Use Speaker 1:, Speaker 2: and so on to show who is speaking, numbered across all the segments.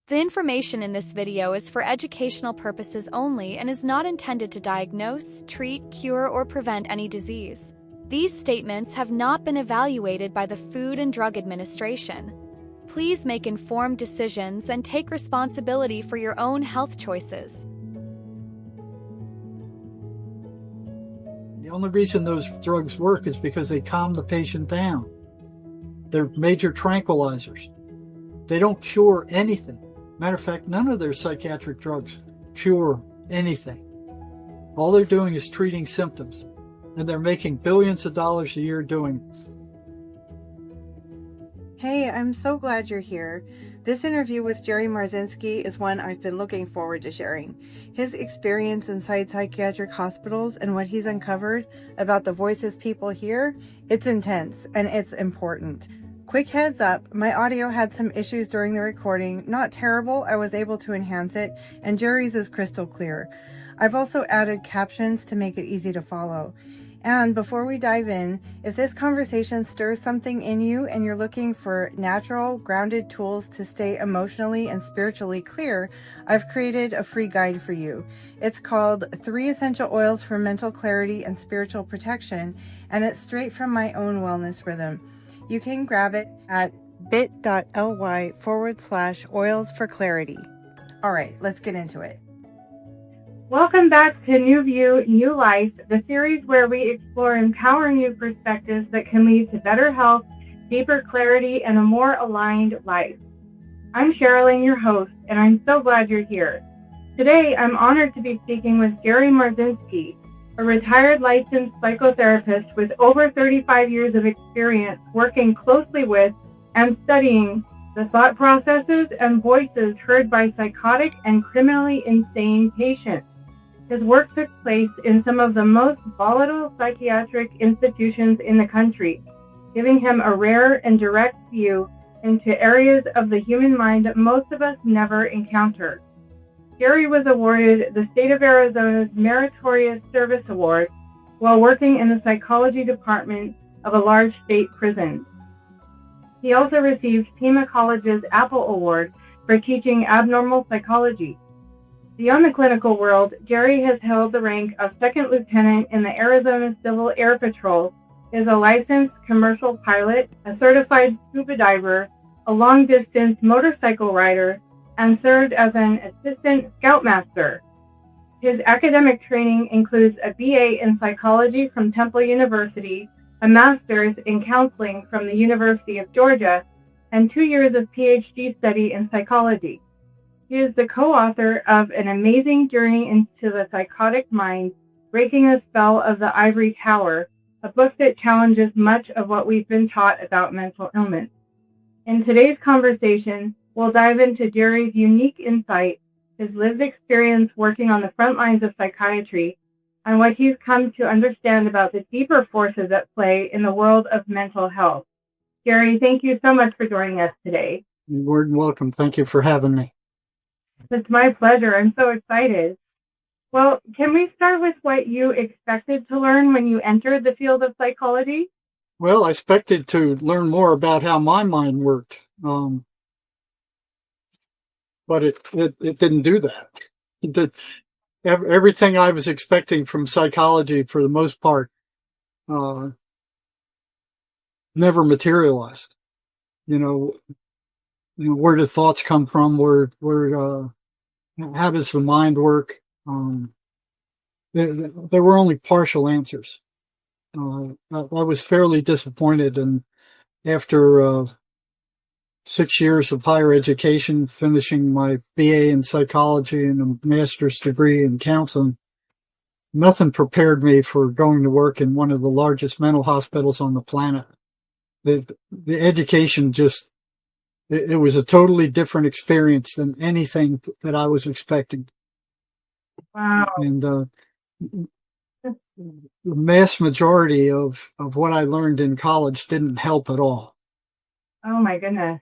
Speaker 1: The information in this video is for educational purposes only and is not intended to diagnose, treat, cure, or prevent any disease. These statements have not been evaluated by the Food and Drug Administration. Please make informed decisions and take responsibility for your own health choices.
Speaker 2: The only reason those drugs work is because they calm the patient down. They're major tranquilizers. They don't cure anything. Matter of fact, none of their psychiatric drugs cure anything. All they're doing is treating symptoms, and they're making billions of dollars a year doing this.
Speaker 3: Hey, I'm so glad you're here. This interview with Jerry Marzinsky is one I've been looking forward to sharing. His experience inside psychiatric hospitals and what he's uncovered about the voices people hear, it's intense and it's important. Quick heads up, my audio had some issues during the recording. Not terrible, I was able to enhance it, and Jerry's is crystal clear. I've also added captions to make it easy to follow. And before we dive in, if this conversation stirs something in you and you're looking for natural, grounded tools to stay emotionally and spiritually clear, I've created a free guide for you. It's called 3 Essential Oils for Mental Clarity and Spiritual Protection, and it's straight from my own wellness rhythm. You can grab it at bit.ly/oils for clarity. All right, let's get into it.
Speaker 4: Welcome back to New View, New Life, the series where we explore empowering new perspectives that can lead to better health, deeper clarity, and a more aligned life. I'm Sherilyn, your host, and I'm so glad you're here. Today, I'm honored to be speaking with Jerry Marzinsky, a retired licensed psychotherapist with over 35 years of experience working closely with and studying the thought processes and voices heard by psychotic and criminally insane patients. His work took place in some of the most volatile psychiatric institutions in the country, giving him a rare and direct view into areas of the human mind that most of us never encounter. Jerry was awarded the State of Arizona's Meritorious Service Award while working in the psychology department of a large state prison. He also received Pima College's Apple Award for teaching abnormal psychology. Beyond the clinical world, Jerry has held the rank of second lieutenant in the Arizona Civil Air Patrol, is a licensed commercial pilot, a certified scuba diver, a long-distance motorcycle rider, and served as an assistant scoutmaster. His academic training includes a BA in psychology from Temple University, a master's in counseling from the University of Georgia, and 2 years of PhD study in psychology. He is the co-author of An Amazing Journey into the Psychotic Mind, Breaking the Spell of the Ivory Tower, a book that challenges much of what we've been taught about mental illness. In today's conversation, we'll dive into Jerry's unique insight, his lived experience working on the front lines of psychiatry, and what he's come to understand about the deeper forces at play in the world of mental health. Jerry, thank you so much for joining us today.
Speaker 2: You're more than welcome. Thank you for having me.
Speaker 4: It's my pleasure. I'm so excited. Well, can we start with what you expected to learn when you entered the field of psychology?
Speaker 2: Well, I expected to learn more about how my mind worked, but it didn't do that. Everything I was expecting from psychology, for the most part, never materialized. Where do thoughts come from? How does the mind work? There were only partial answers. I was fairly disappointed, and after 6 years of higher education, finishing my BA in psychology and a master's degree in counseling, nothing prepared me for going to work in one of the largest mental hospitals on the planet. The education just, it was a totally different experience than anything that I was expecting.
Speaker 4: Wow.
Speaker 2: And the vast majority of what I learned in college didn't help at all.
Speaker 4: Oh my goodness.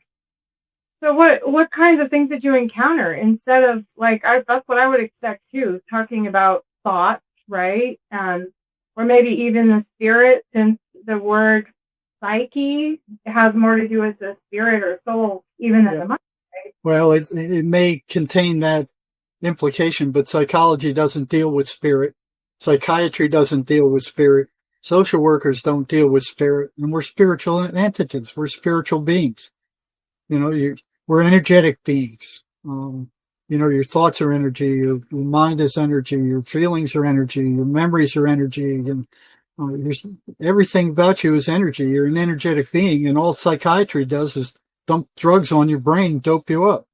Speaker 4: So what kinds of things did you encounter instead of, that's what I would expect too, talking about thoughts, right? Or maybe even the spirit, since the word psyche has more to do with the spirit or soul even than the mind,
Speaker 2: Well, it may contain that implication, but psychology doesn't deal with spirit. Psychiatry doesn't deal with spirit. Social workers don't deal with spirit. And we're spiritual entities. We're spiritual beings. You know, we're energetic beings. Your thoughts are energy. Your mind is energy. Your feelings are energy. Your memories are energy. And everything about you is energy. You're an energetic being. And all psychiatry does is dump drugs on your brain, dope you up.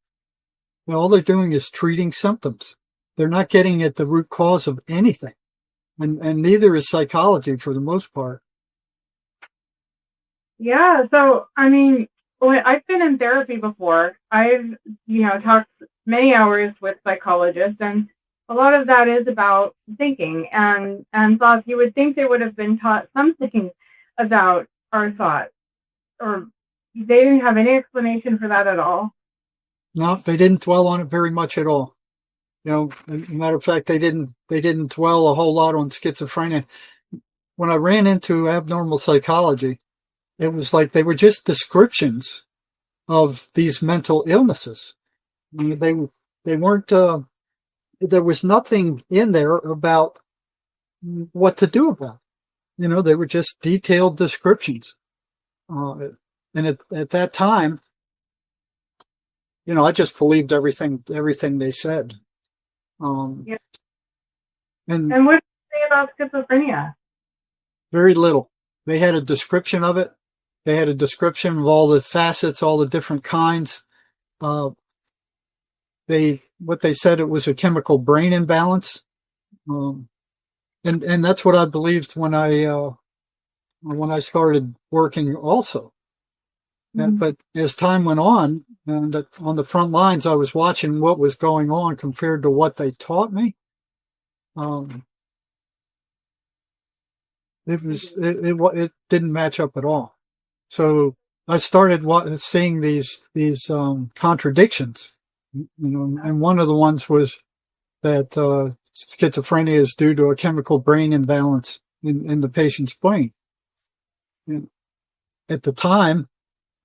Speaker 2: Well, all they're doing is treating symptoms. They're not getting at the root cause of anything. And neither is psychology for the most part.
Speaker 4: Yeah. So, I mean, I've been in therapy before. I've, talked many hours with psychologists, and a lot of that is about thinking and thoughts. You would think they would have been taught something about our thoughts, or they didn't have any explanation for that at all.
Speaker 2: No, they didn't dwell on it very much at all. As a matter of fact, they didn't dwell a whole lot on schizophrenia. When I ran into abnormal psychology, it was like they were just descriptions of these mental illnesses. I mean, they weren't, there was nothing in there about what to do about it. They were just detailed descriptions. And at that time, I just believed everything they said.
Speaker 4: Yeah.
Speaker 2: And
Speaker 4: what do you say about schizophrenia?
Speaker 2: Very little. They had a description of it. They had a description of all the facets, all the different kinds. What they said, it was a chemical brain imbalance. And that's what I believed when I started working also. Mm-hmm. But as time went on, and on the front lines, I was watching what was going on compared to what they taught me. It didn't match up at all. So I started seeing these contradictions, and one of the ones was that schizophrenia is due to a chemical brain imbalance in the patient's brain. And at the time,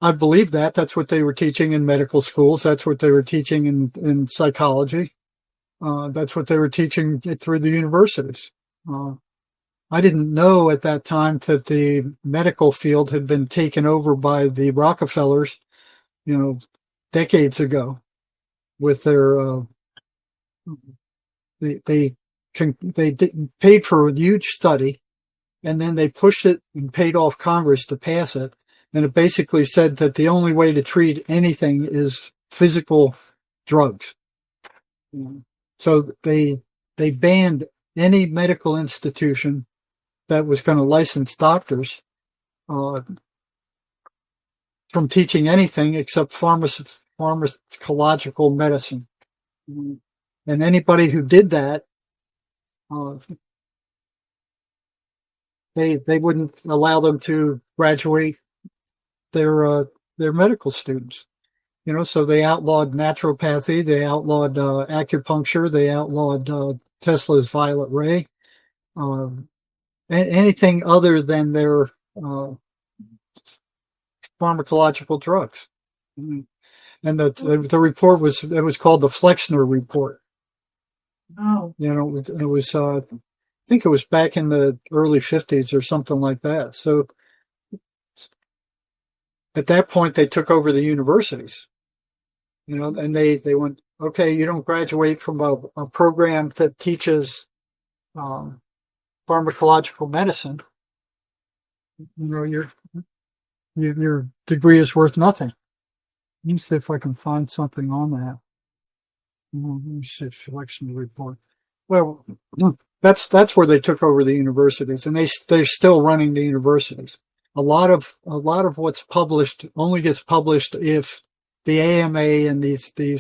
Speaker 2: I believed that. That's what they were teaching in medical schools. That's what they were teaching in psychology. That's what they were teaching through the universities. I didn't know at that time that the medical field had been taken over by the Rockefellers, decades ago, with their they paid for a huge study, and then they pushed it and paid off Congress to pass it. And it basically said that the only way to treat anything is physical drugs. So they banned any medical institution that was going to license doctors from teaching anything except pharmacological medicine. And anybody who did that, they wouldn't allow them to graduate their medical students. So they outlawed naturopathy, they outlawed acupuncture, they outlawed Tesla's violet ray, anything other than their pharmacological drugs. And the report was called the Flexner Report.
Speaker 4: Oh.
Speaker 2: It was I think it was back in the early 50s or something like that. So at that point, they took over the universities, and they went, okay, you don't graduate from a program that teaches pharmacological medicine. Your degree is worth nothing. Let me see if I can find something on that. Let me see, selection report. Well, that's where they took over the universities, and they're still running the universities. A lot of what's published only gets published if the AMA and these big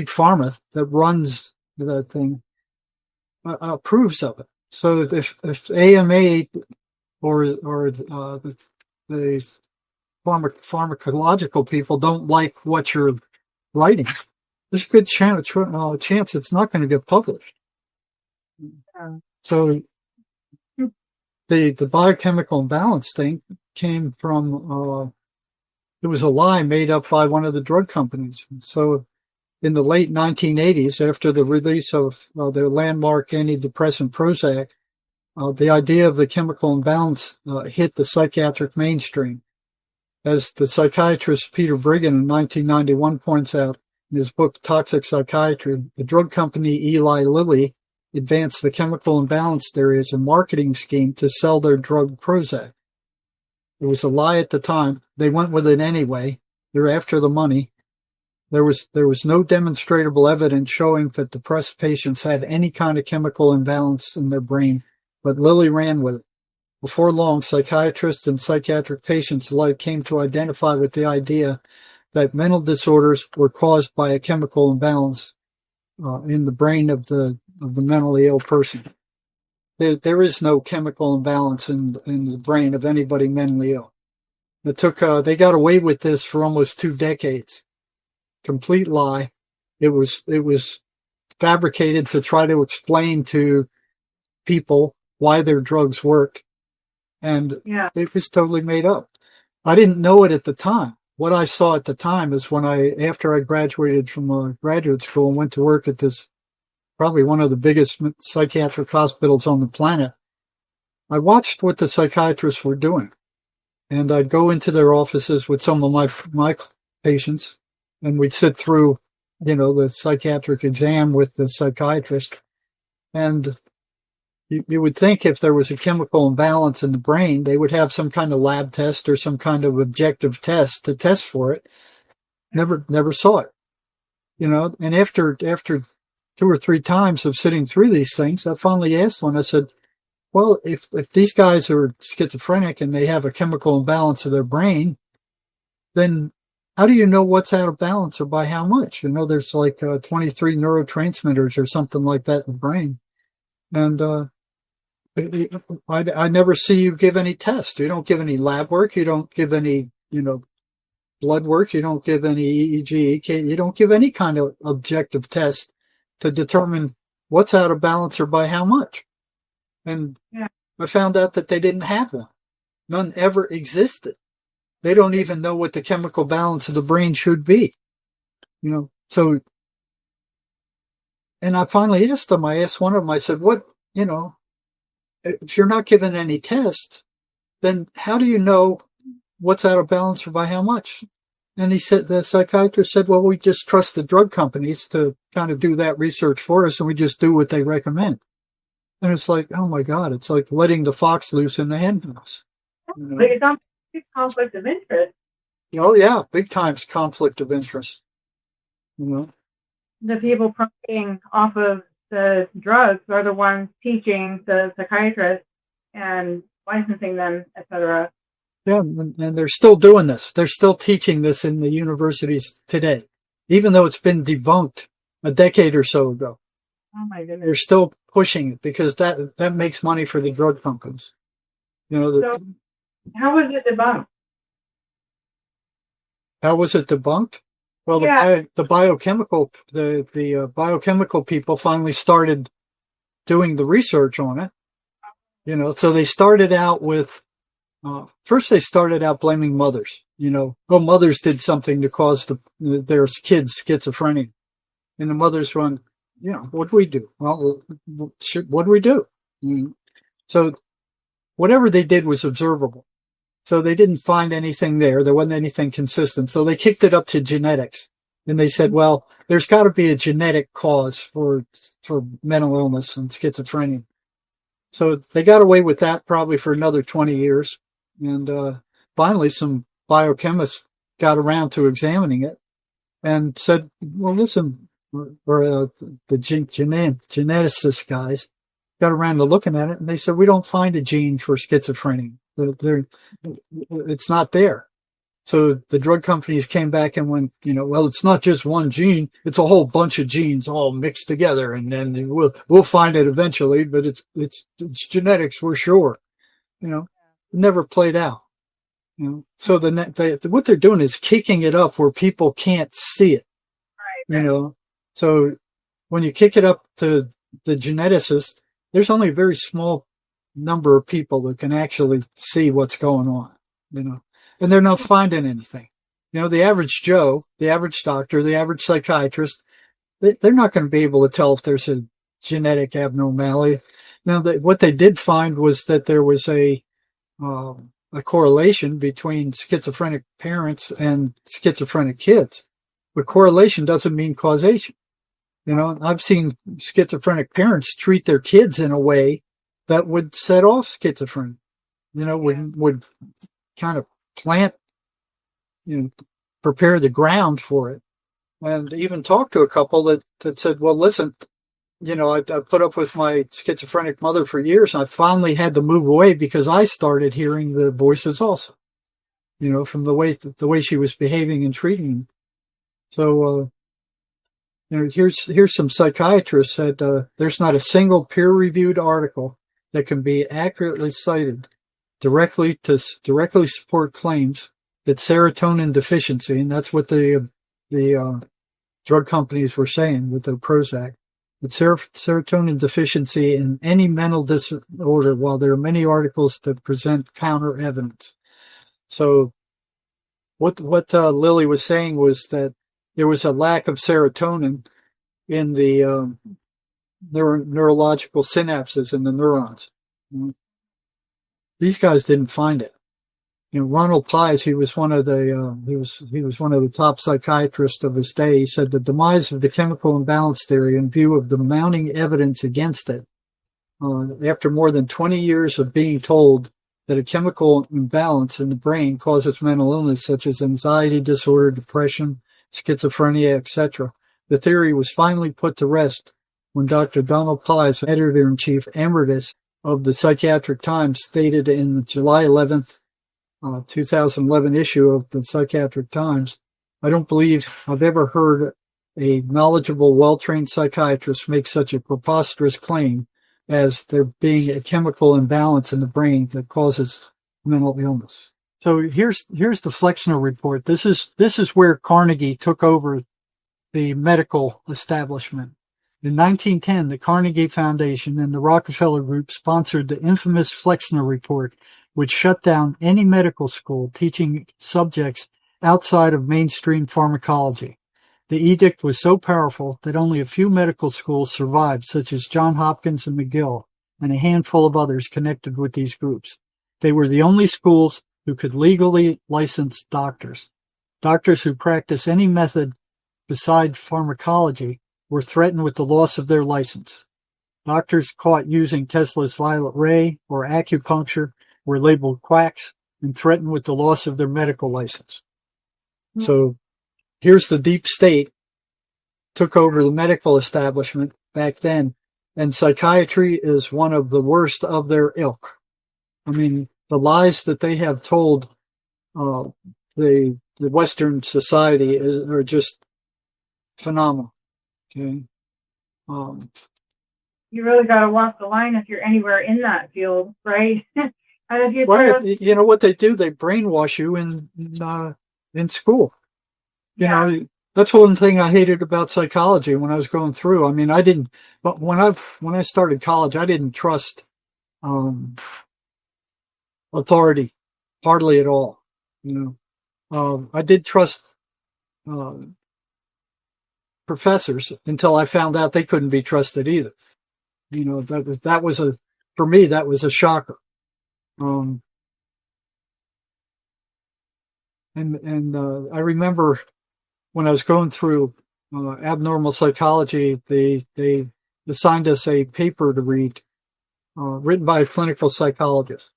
Speaker 2: pharma that runs the thing approves of it. So if AMA or the pharmacological people don't like what you're writing, there's a good chance it's not going to get published. So the biochemical imbalance thing, came from, it was a lie made up by one of the drug companies. So in the late 1980s, after the release of their landmark antidepressant Prozac, the idea of the chemical imbalance hit the psychiatric mainstream. As the psychiatrist Peter Brigham in 1991 points out in his book Toxic Psychiatry, the drug company Eli Lilly advanced the chemical imbalance theory as a marketing scheme to sell their drug Prozac. It was a lie at the time. They went with it anyway. They're after the money. There was no demonstrable evidence showing that depressed patients had any kind of chemical imbalance in their brain, but Lilly ran with it. Before long, psychiatrists and psychiatric patients alike came to identify with the idea that mental disorders were caused by a chemical imbalance in the brain of the mentally ill person. There is no chemical imbalance in the brain of anybody mentally ill. It took they got away with this for almost 2 decades. Complete lie. It was fabricated to try to explain to people why their drugs worked, and it was totally made up. I didn't know it at the time. What I saw at the time is after I graduated from graduate school and went to work at this, probably one of the biggest psychiatric hospitals on the planet, I watched what the psychiatrists were doing. And I'd go into their offices with some of my patients, and we'd sit through, the psychiatric exam with the psychiatrist. And you would think if there was a chemical imbalance in the brain, they would have some kind of lab test or some kind of objective test to test for it. Never saw it, and after 2 or 3 times of sitting through these things, I finally asked one. I said, well, if these guys are schizophrenic and they have a chemical imbalance of their brain, then how do you know what's out of balance or by how much? There's like 23 neurotransmitters or something like that in the brain. And I never see you give any tests. You don't give any lab work. You don't give any, blood work. You don't give any EEG, EK. You don't give any kind of objective test to determine what's out of balance or by how much. And I found out that they didn't have one. None ever existed. They don't even know what the chemical balance of the brain should be. So, and I finally asked them, I asked one of them, I said, if you're not given any tests, then how do you know what's out of balance or by how much? And the psychiatrist said, well, we just trust the drug companies to kind of do that research for us, and we just do what they recommend. And it's like, oh my God, it's like letting the fox loose in the hen house.
Speaker 4: But it's not conflict of interest.
Speaker 2: Oh yeah, big time conflict of interest.
Speaker 4: The people profiting off of the drugs are the ones teaching the psychiatrists and licensing them, etc.
Speaker 2: Yeah, and they're still doing this. They're still teaching this in the universities today, even though it's been debunked a decade or so ago.
Speaker 4: Oh my goodness.
Speaker 2: They're still pushing it because that makes money for the drug companies.
Speaker 4: So how was it debunked?
Speaker 2: How was it debunked? Well, the biochemical people finally started doing the research on it. So they started out with first they started out blaming mothers. Mothers did something to cause their kids schizophrenia, and the mothers run. What do we do? Well, what do we do? So whatever they did was observable. So they didn't find anything there. There wasn't anything consistent. So they kicked it up to genetics. And they said, well, there's got to be a genetic cause for mental illness and schizophrenia. So they got away with that probably for another 20 years. And finally, some biochemists got around to examining it and said, well, listen, or the geneticist guys got around to looking at it, and they said, we don't find a gene for schizophrenia. It's not there. So the drug companies came back and went, well, it's not just one gene. It's a whole bunch of genes all mixed together. And then we'll find it eventually, but it's genetics. We're sure, it never played out. So what they're doing is kicking it up where people can't see it, So when you kick it up to the geneticist, there's only a very small number of people that can actually see what's going on. and they're not finding anything. The average Joe, the average doctor, the average psychiatrist, they're not going to be able to tell if there's a genetic abnormality. Now, what they did find was that there was a correlation between schizophrenic parents and schizophrenic kids. But correlation doesn't mean causation. I've seen schizophrenic parents treat their kids in a way that would set off schizophrenia, would kind of plant, prepare the ground for it. And even talked to a couple that said, well, listen, I put up with my schizophrenic mother for years, and I finally had to move away because I started hearing the voices also, from the way she was behaving and treating them. So, here's some psychiatrists said there's not a single peer-reviewed article that can be accurately cited directly support claims that serotonin deficiency, and that's what the drug companies were saying with the Prozac, that serotonin deficiency in any mental disorder, while there are many articles that present counter evidence. So what Lily was saying was that there was a lack of serotonin in the neurological synapses in the neurons. These guys didn't find it. Ronald Pies, he was one of the top psychiatrists of his day. He said the demise of the chemical imbalance theory in view of the mounting evidence against it, after more than 20 years of being told that a chemical imbalance in the brain causes mental illness such as anxiety disorder, depression, schizophrenia, etc. The theory was finally put to rest when Dr. Donald Pies, editor-in-chief emeritus of the Psychiatric Times, stated in the July 11th, 2011 issue of the Psychiatric Times, I don't believe I've ever heard a knowledgeable, well-trained psychiatrist make such a preposterous claim as there being a chemical imbalance in the brain that causes mental illness. So here's the Flexner report. This is where Carnegie took over the medical establishment. In 1910, the Carnegie Foundation and the Rockefeller Group sponsored the infamous Flexner report, which shut down any medical school teaching subjects outside of mainstream pharmacology. The edict was so powerful that only a few medical schools survived, such as Johns Hopkins and McGill, and a handful of others connected with these groups. They were the only schools who could legally license doctors. Doctors who practice any method beside pharmacology were threatened with the loss of their license. Doctors caught using Tesla's violet ray or acupuncture were labeled quacks and threatened with the loss of their medical license. So here's the deep state took over the medical establishment back then, and psychiatry is one of the worst of their ilk. I mean, the lies that they have told the Western society are just phenomenal. Okay.
Speaker 4: You really got to walk the line if you're anywhere in that field, right? And if you
Speaker 2: well, what they do, they brainwash you in school. You know, that's one thing I hated about psychology when I was going through. I mean, but when I started college, I didn't trust authority hardly at all. You know, I did trust professors until I found out they couldn't be trusted either. You know, for me, that was a shocker. And I remember when I was going through abnormal psychology, they assigned us a paper to read, written by a clinical psychologist.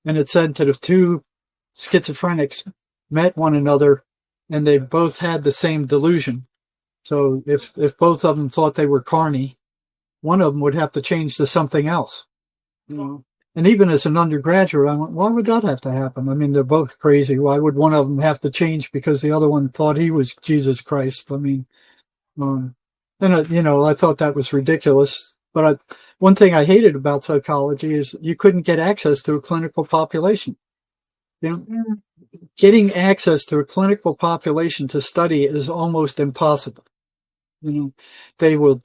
Speaker 2: And it said that if two schizophrenics met one another and they both had the same delusion, so if both of them thought they were carny, one of them would have to change to something else. You know? And even as an undergraduate, I went, why would that have to happen? I mean, they're both crazy. Why would one of them have to change because the other one thought he was Jesus Christ? I mean, I thought that was ridiculous. But one thing I hated about psychology is you couldn't get access to a clinical population. You know, getting access to a clinical population to study is almost impossible. You know, they will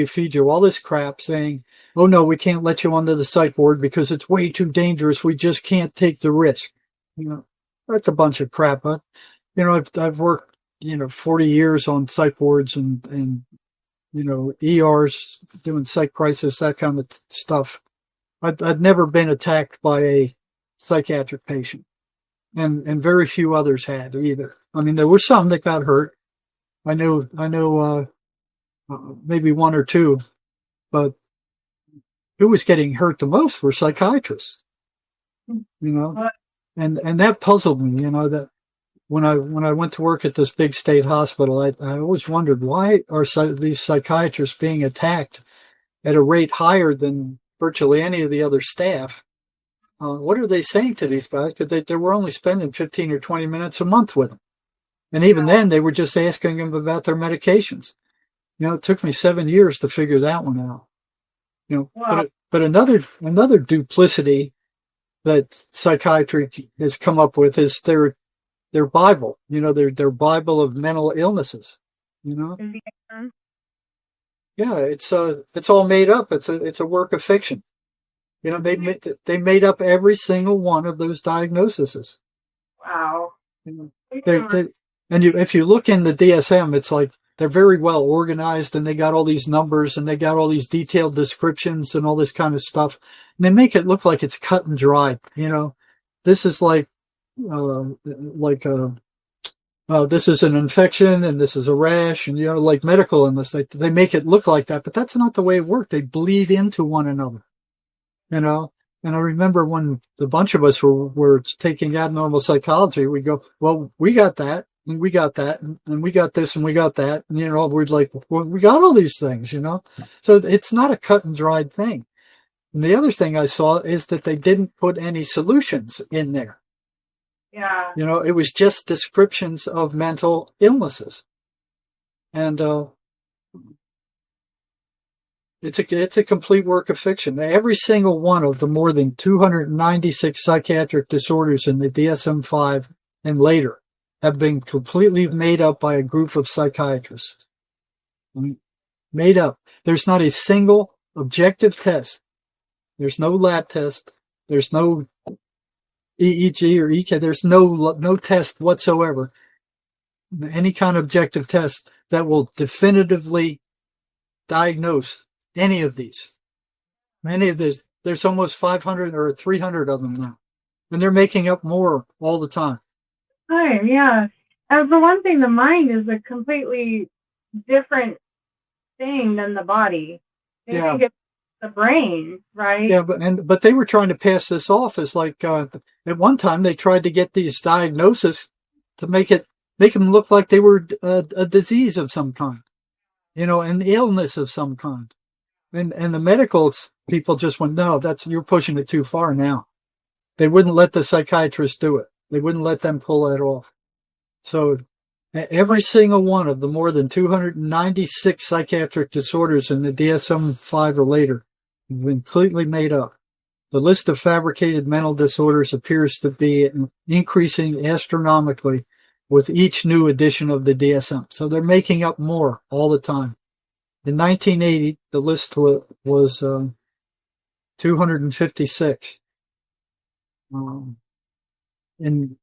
Speaker 2: feed you all this crap saying, oh no, we can't let you onto the psych ward because it's way too dangerous. We just can't take the risk. You know, that's a bunch of crap. But, I've worked, 40 years on psych wards and ERs doing psych crisis, that kind of stuff. I'd never been attacked by a psychiatric patient, and very few others had either. I mean, there were some that got hurt. I know, maybe one or two, but who was getting hurt the most were psychiatrists, and that puzzled me, that when I went to work at this big state hospital, I always wondered, why are these psychiatrists being attacked at a rate higher than virtually any of the other staff? What are they saying to these guys? Because they were only spending 15 or 20 minutes a month with them. And even then, they were just asking them about their medications. It took me 7 years to figure that one out.
Speaker 4: Wow.
Speaker 2: But another duplicity that psychiatry has come up with is their Bible, their Bible of mental illnesses,
Speaker 4: Mm-hmm.
Speaker 2: Yeah, it's all made up. It's a work of fiction. They made up every single one of those diagnoses.
Speaker 4: Wow.
Speaker 2: If you look in the DSM, it's like they're very well organized, and they got all these numbers, and they got all these detailed descriptions and all this kind of stuff. And they make it look like it's cut and dried. This is this is an infection, and this is a rash, and like medical illness. They make it look like that, but that's not the way it worked. They bleed into one another. And I remember when the bunch of us were taking abnormal psychology, we go, well, we got that, and we got that, and we got this, and we got that. And, we're like, well, we got all these things, So it's not a cut and dried thing. And the other thing I saw is that they didn't put any solutions in there.
Speaker 4: Yeah.
Speaker 2: It was just descriptions of mental illnesses. And, it's a complete work of fiction. Every single one of the more than 296 psychiatric disorders in the DSM-5 and later have been completely made up by a group of psychiatrists. Made up. There's not a single objective test. There's no lab test. There's no EEG or EK. There's no test whatsoever. Any kind of objective test that will definitively diagnose any of these. Many of these. There's almost 500 or 300 of them now. And they're making up more all the time.
Speaker 4: Yeah. And for one thing, the mind is a completely different thing than the body. They think it's the brain, right?
Speaker 2: Yeah, but they were trying to pass this off as like at one time they tried to get these diagnoses to make them look like they were a disease of some kind, an illness of some kind, and the medical people just went, no, you're pushing it too far now. They wouldn't let the psychiatrists do it. They wouldn't let them pull that off. So every single one of the more than 296 psychiatric disorders in the DSM-5 or later have been completely made up. The list of fabricated mental disorders appears to be increasing astronomically with each new edition of the DSM. So they're making up more all the time. In 1980, the list was 256. And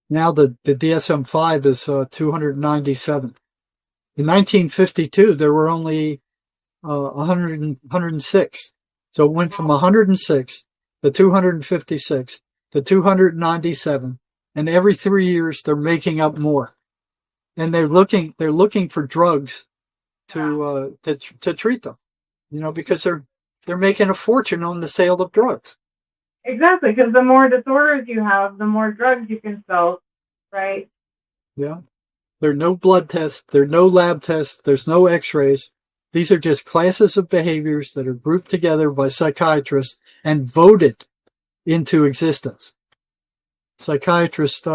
Speaker 2: now the DSM-5 is 297. In 1952, there were only 106. So it went from 106 to 256 to 297, and every 3 years they're making up more, and they're looking for drugs to treat them, because they're making a fortune on the sale of drugs.
Speaker 4: Exactly, because the more disorders you have, the more drugs you can sell, right?
Speaker 2: Yeah. There are no blood tests. There are no lab tests. There's no x-rays. These are just classes of behaviors that are grouped together by psychiatrists and voted into existence. Psychiatrist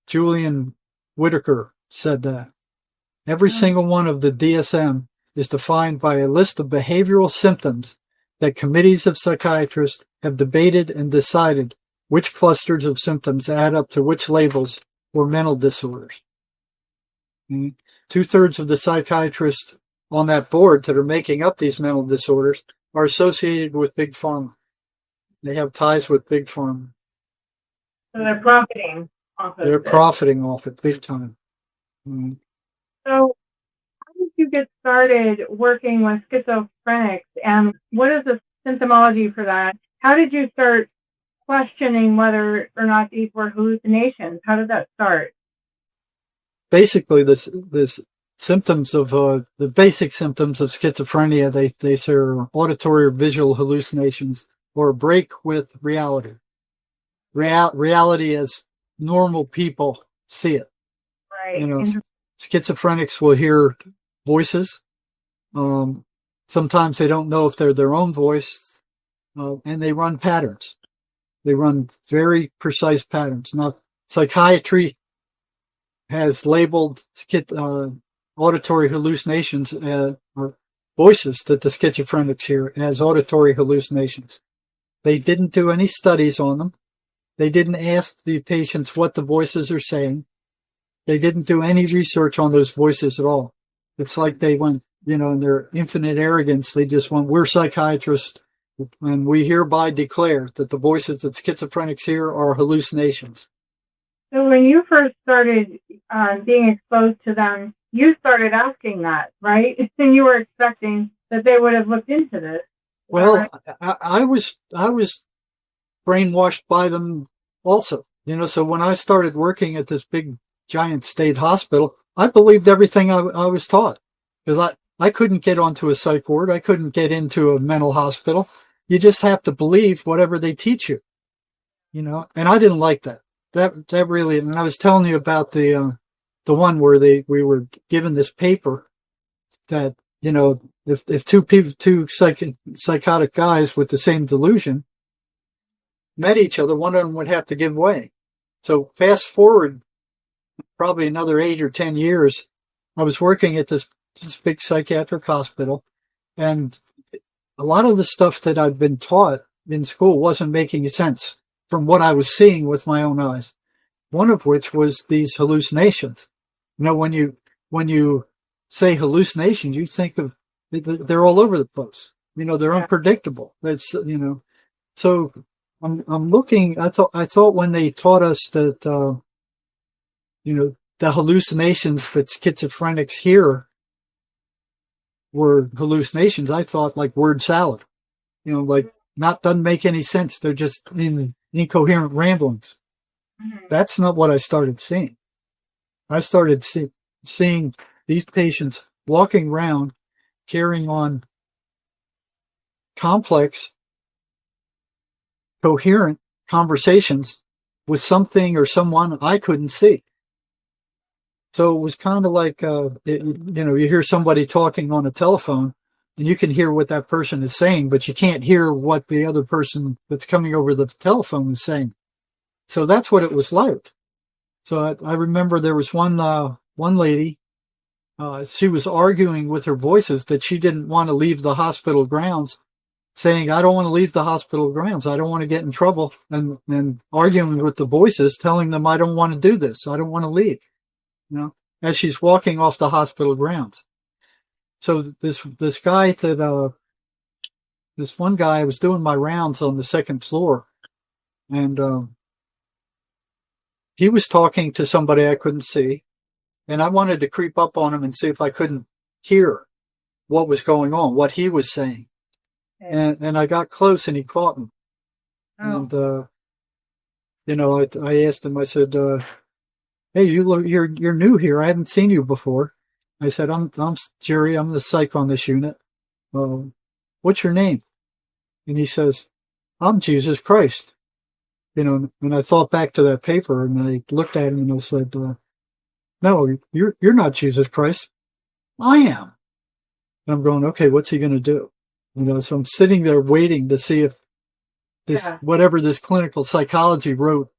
Speaker 2: Julian Whitaker said that. Every single one of the DSM is defined by a list of behavioral symptoms that committees of psychiatrists have debated and decided which clusters of symptoms add up to which labels or mental disorders. 2/3 of the psychiatrists on that board that are making up these mental disorders are associated with Big Pharma. They have ties with Big Pharma.
Speaker 4: So they're profiting off of
Speaker 2: They're
Speaker 4: it.
Speaker 2: profiting off it big time. Mm.
Speaker 4: So how did you get started working with schizophrenics, and what is the symptomology for that? How did you start questioning whether or not these were hallucinations? How did that start?
Speaker 2: Basically, this symptoms of the basic symptoms of schizophrenia, they say are auditory or visual hallucinations or a break with reality. Reality as normal people see it.
Speaker 4: Right.
Speaker 2: You know, schizophrenics will hear voices. Sometimes they don't know if they're their own voice, and they run patterns. They run very precise patterns. Now, psychiatry has labeled auditory hallucinations or voices that the schizophrenics hear as auditory hallucinations. They didn't do any studies on them. They didn't ask the patients what the voices are saying. They didn't do any research on those voices at all. It's like they went, in their infinite arrogance, they just went, we're psychiatrists, and we hereby declare that the voices that schizophrenics hear are hallucinations.
Speaker 4: So when you first started being exposed to them, you started asking that, right? And you were expecting that they would have looked into this.
Speaker 2: Well, I was brainwashed by them also. So when I started working at this big giant state hospital, I believed everything I was taught, because I couldn't get onto a psych ward. I couldn't get into a mental hospital. You just have to believe whatever they teach you, and I didn't like that. That really, and I was telling you about the one where we were given this paper that, if two psychotic guys with the same delusion met each other, one of them would have to give way. So fast forward probably another 8 or 10 years, I was working at this big psychiatric hospital, and a lot of the stuff that I'd been taught in school wasn't making sense from what I was seeing with my own eyes. One of which was these hallucinations. When you say hallucinations, you think of they're all over the place. They're unpredictable. That's So I'm looking. I thought when they taught us that the hallucinations that schizophrenics hear were hallucinations, I thought like word salad. Like doesn't make any sense. They're just incoherent ramblings. Mm-hmm. That's not what I started seeing. I started seeing these patients walking around carrying on complex, coherent conversations with something or someone I couldn't see. So it was kind of like, you hear somebody talking on a telephone and you can hear what that person is saying, but you can't hear what the other person that's coming over the telephone is saying. So that's what it was like. So I remember there was one lady, she was arguing with her voices that she didn't want to leave the hospital grounds, saying, I don't want to leave the hospital grounds. I don't want to get in trouble, and arguing with the voices, telling them I don't want to do this. I don't want to leave, as she's walking off the hospital grounds. So this guy this one guy, I was doing my rounds on the second floor, and he was talking to somebody I couldn't see, and I wanted to creep up on him and see if I couldn't hear what was going on, what he was saying. And I got close and he caught me. Oh. And, I asked him, I said, hey, you're new here. I haven't seen you before. I said, I'm Jerry. I'm the psych on this unit. What's your name? And he says, I'm Jesus Christ. And I thought back to that paper and I looked at him and I said, no, you're not Jesus Christ. I am. And I'm going, okay, what's he going to do? So I'm sitting there waiting to see if whatever this clinical psychology wrote,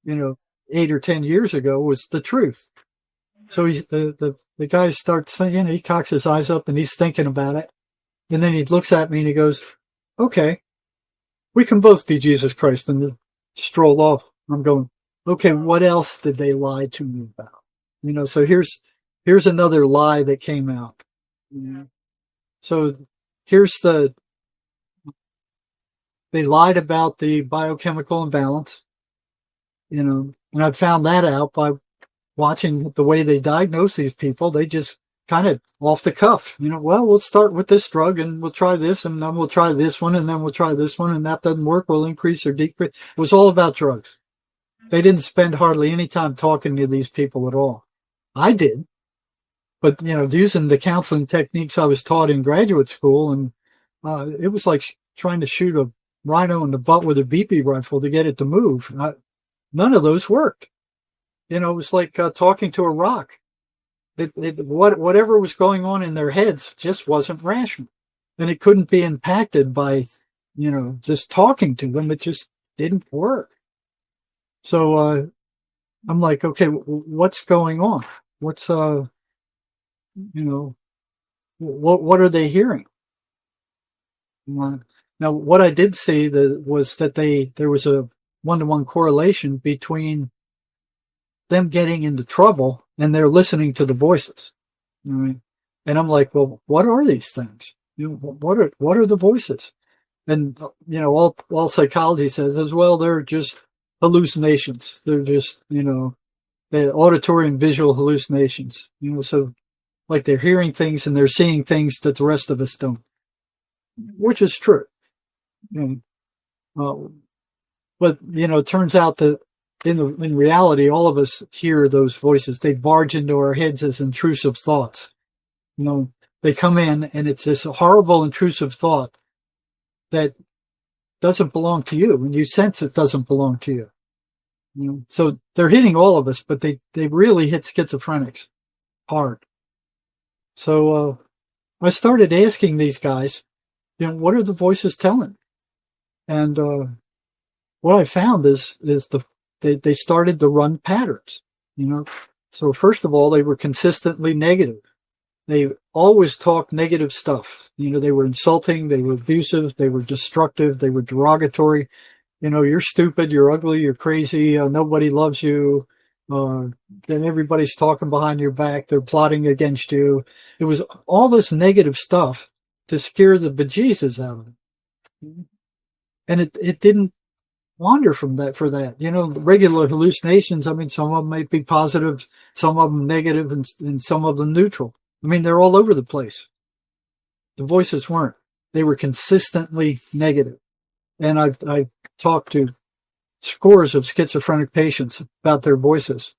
Speaker 2: 8 or 10 years ago was the truth. So the guy starts thinking, he cocks his eyes up and he's thinking about it. And then he looks at me and he goes, okay, we can both be Jesus Christ, and strolled off. I'm going, okay, what else did they lie to me about? So here's another lie that came out. So here's they lied about the biochemical imbalance. and I found that out by watching the way they diagnose these people. They just kind of off the cuff, well, we'll start with this drug and we'll try this and then we'll try this one and then we'll try this one and that doesn't work, we'll increase or decrease. It was all about drugs. They didn't spend hardly any time talking to these people at all. I did, but using the counseling techniques I was taught in graduate school, and it was like trying to shoot a rhino in the butt with a BB rifle to get it to move. None of those worked. It was like talking to a rock. Whatever was going on in their heads just wasn't rational, and it couldn't be impacted by, just talking to them. It just didn't work. So I'm like, okay, what's going on? What's what are they hearing? Now, what I did see was that there was a one-to-one correlation between them getting into trouble and they're listening to the voices. All right? And I'm like, well, what are these things? What are the voices? And all psychology says is, well, they're just hallucinations. They're just the auditory and visual hallucinations. So like they're hearing things and they're seeing things that the rest of us don't, which is true. But it turns out that in reality, all of us hear those voices. They barge into our heads as intrusive thoughts. They come in and it's this horrible intrusive thought that doesn't belong to you, and you sense it doesn't belong to you. So they're hitting all of us, but they really hit schizophrenics hard. So I started asking these guys, what are the voices telling? And what I found is they started to run patterns. So first of all, they were consistently negative. They always talked negative stuff. They were insulting, they were abusive, they were destructive, they were derogatory. You're stupid, you're ugly, you're crazy, nobody loves you. Then everybody's talking behind your back, they're plotting against you. It was all this negative stuff to scare the bejesus out of them. And it didn't wander from that for that. Regular hallucinations, some of them might be positive, some of them negative, and some of them neutral. They're all over the place. The voices weren't. They were consistently negative. And I talked to scores of schizophrenic patients about their voices,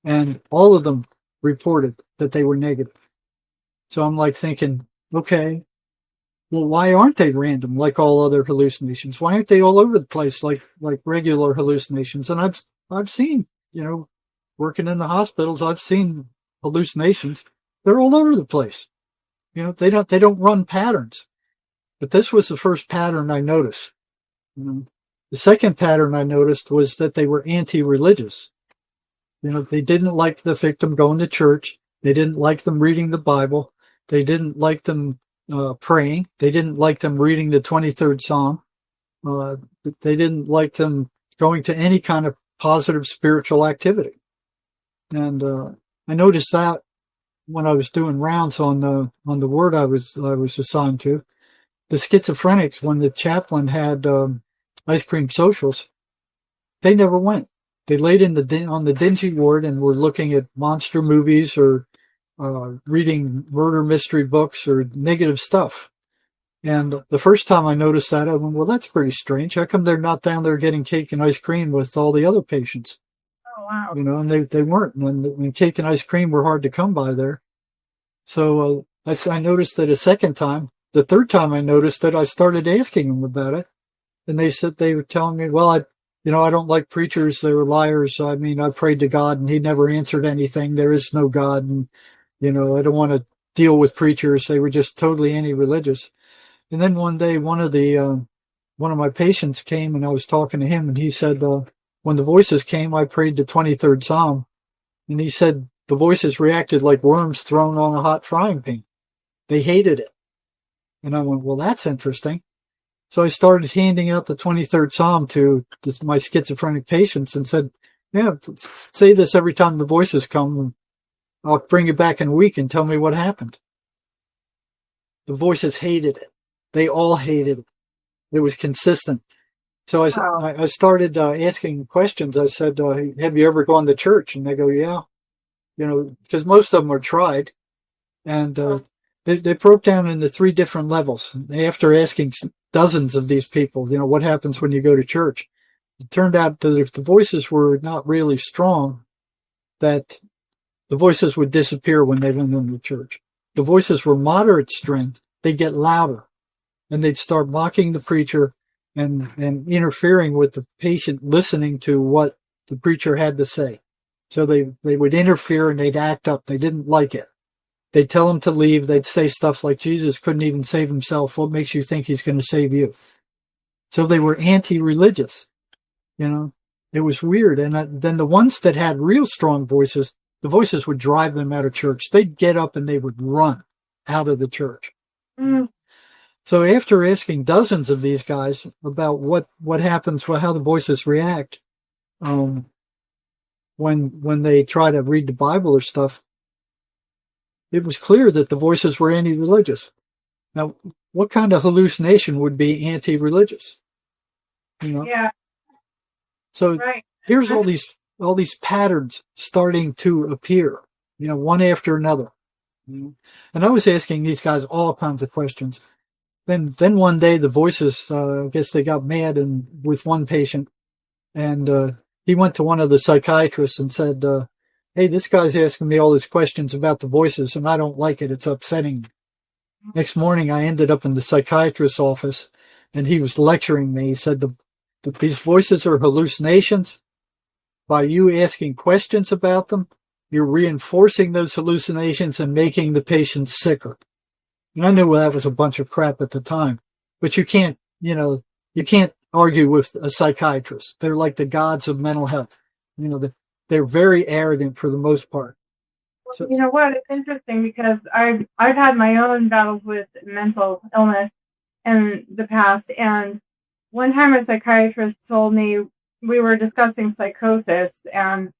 Speaker 2: and all of them reported that they were negative. So I'm like thinking, okay, well, why aren't they random like all other hallucinations? Why aren't they all over the place like regular hallucinations? And I've seen, working in the hospitals, I've seen hallucinations. They're all over the place. They don't run patterns. But this was the first pattern I noticed. The second pattern I noticed was that they were anti-religious. They didn't like the victim going to church. They didn't like them reading the Bible. They didn't like them praying. They didn't like them reading the 23rd Psalm. They didn't like them going to any kind of positive spiritual activity. And I noticed that when I was doing rounds on the ward I was assigned to. The schizophrenics, when the chaplain had ice cream socials, they never went. They laid on the dingy ward and were looking at monster movies or reading murder mystery books or negative stuff. And the first time I noticed that, I went, well, that's pretty strange. How come they're not down there getting cake and ice cream with all the other patients?
Speaker 4: Oh, wow.
Speaker 2: And they weren't. When cake and ice cream were hard to come by there. So I noticed that a second time. The third time I noticed that, I started asking them about it. And they were telling me, well, I don't like preachers. They were liars. I prayed to God and he never answered anything. There is no God. And, I don't want to deal with preachers. They were just totally anti-religious. And then one day, one of my patients came and I was talking to him and he said, when the voices came, I prayed the 23rd Psalm. And he said the voices reacted like worms thrown on a hot frying pan. They hated it. And I went, well, that's interesting. So I started handing out the 23rd Psalm to my schizophrenic patients and said, yeah, say this every time the voices come. I'll bring you back in a week and tell me what happened. The voices hated it. They all hated it. It was consistent. So
Speaker 4: Wow.
Speaker 2: I started asking questions. I said, have you ever gone to church? And they go, yeah. Because most of them are tried. And they broke down into 3 different levels. After asking dozens of these people, what happens when you go to church? It turned out that if the voices were not really strong, that the voices would disappear when they went into church. The voices were moderate strength, they'd get louder, and they'd start mocking the preacher and interfering with the patient listening to what the preacher had to say. So they would interfere and they'd act up. They didn't like it. They'd tell him to leave. They'd say stuff like, Jesus couldn't even save himself. What makes you think he's going to save you? So they were anti-religious. It was weird. And then the ones that had real strong voices, the voices would drive them out of church. They'd get up and they would run out of the church.
Speaker 4: Mm.
Speaker 2: So after asking dozens of these guys about what happens, how the voices react, when they try to read the Bible or stuff, it was clear that the voices were anti-religious. Now, what kind of hallucination would be anti-religious?
Speaker 4: Yeah.
Speaker 2: So
Speaker 4: Right.
Speaker 2: here's all these patterns starting to appear, one after another. And I was asking these guys all kinds of questions. Then one day the voices, I guess they got mad with one patient, and he went to one of the psychiatrists and said, hey, this guy's asking me all these questions about the voices, and I don't like it. It's upsetting me. Next morning, I ended up in the psychiatrist's office, and he was lecturing me. He said, these voices are hallucinations. By you asking questions about them, you're reinforcing those hallucinations and making the patient sicker. And I knew that was a bunch of crap at the time, but you can't argue with a psychiatrist. They're like the gods of mental health. They're very arrogant for the most part. So,
Speaker 4: you know what? It's interesting because I've had my own battles with mental illness in the past, and one time a psychiatrist told me, we were discussing psychosis, and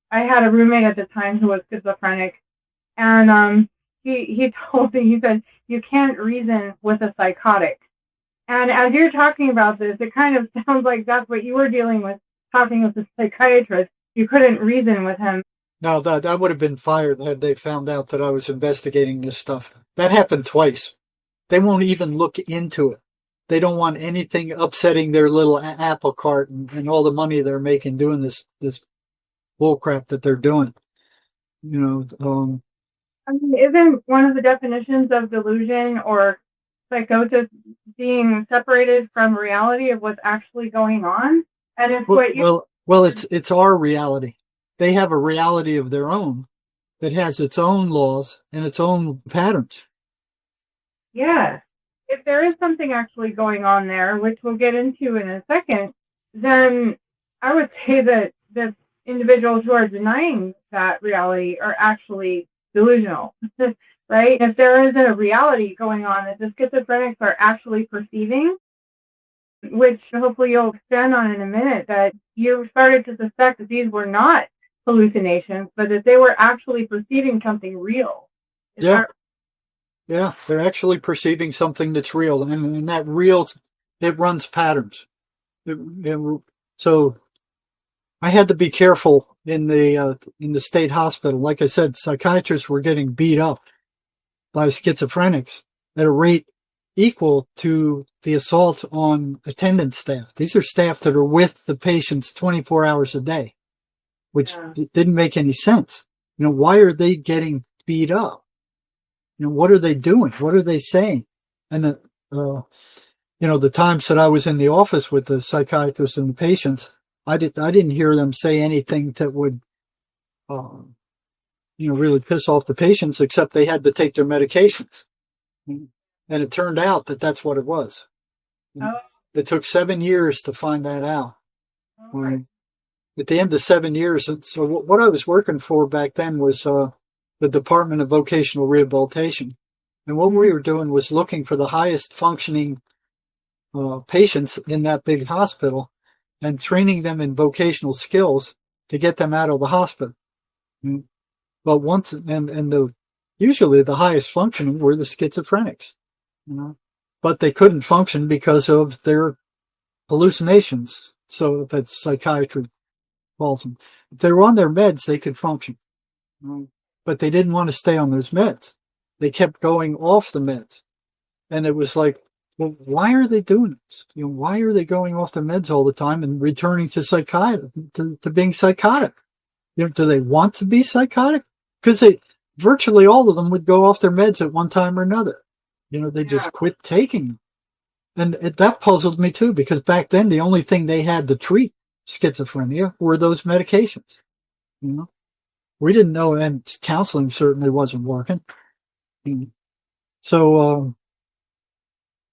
Speaker 4: I had a roommate at the time who was schizophrenic, and he told me, he said, you can't reason with a psychotic. And as you're talking about this, it kind of sounds like that's what you were dealing with, talking with the psychiatrist. You couldn't reason with him.
Speaker 2: No, that would have been fired had they found out that I was investigating this stuff. That happened twice. They won't even look into it. They don't want anything upsetting their little apple cart and all the money they're making doing this bullcrap that they're doing.
Speaker 4: I mean, isn't one of the definitions of delusion or psychosis being separated from reality of what's actually going on? And it's
Speaker 2: well, it's our reality. They have a reality of their own that has its own laws and its own patterns.
Speaker 4: Yeah. If there is something actually going on there, which we'll get into in a second, then I would say that the individuals who are denying that reality are actually delusional, right? If there isn't a reality going on that the schizophrenics are actually perceiving, which hopefully you'll expand on in a minute, that you started to suspect that these were not hallucinations, but that they were actually perceiving something real.
Speaker 2: Yeah, they're actually perceiving something that's real, and that real, it runs patterns. So I had to be careful in the state hospital. Like I said, psychiatrists were getting beat up by schizophrenics at a rate equal to the assault on attendant staff. These are staff that are with the patients 24 hours a day, which didn't make any sense. Why are they getting beat up? What are they doing? What are they saying? And the times that I was in the office with the psychiatrists and the patients, I didn't hear them say anything that would, really piss off the patients, except they had to take their medications. And it turned out that that's what it was. It took 7 years to find that out. At the end of 7 years, so what I was working for back then was the Department of Vocational Rehabilitation. And what we were doing was looking for the highest functioning patients in that big hospital and training them in vocational skills to get them out of the hospital. But usually the highest functioning were the schizophrenics, but they couldn't function because of their hallucinations, so that psychiatry calls them. If they were on their meds, they could function. But they didn't want to stay on those meds. They kept going off the meds. And it was like, well, why are they doing this? Why are they going off the meds all the time and returning to psychiatry, to being psychotic? Do they want to be psychotic? Because virtually all of them would go off their meds at one time or another. They just quit taking them. And that puzzled me too, because back then the only thing they had to treat schizophrenia were those medications. We didn't know, and counseling certainly wasn't working. So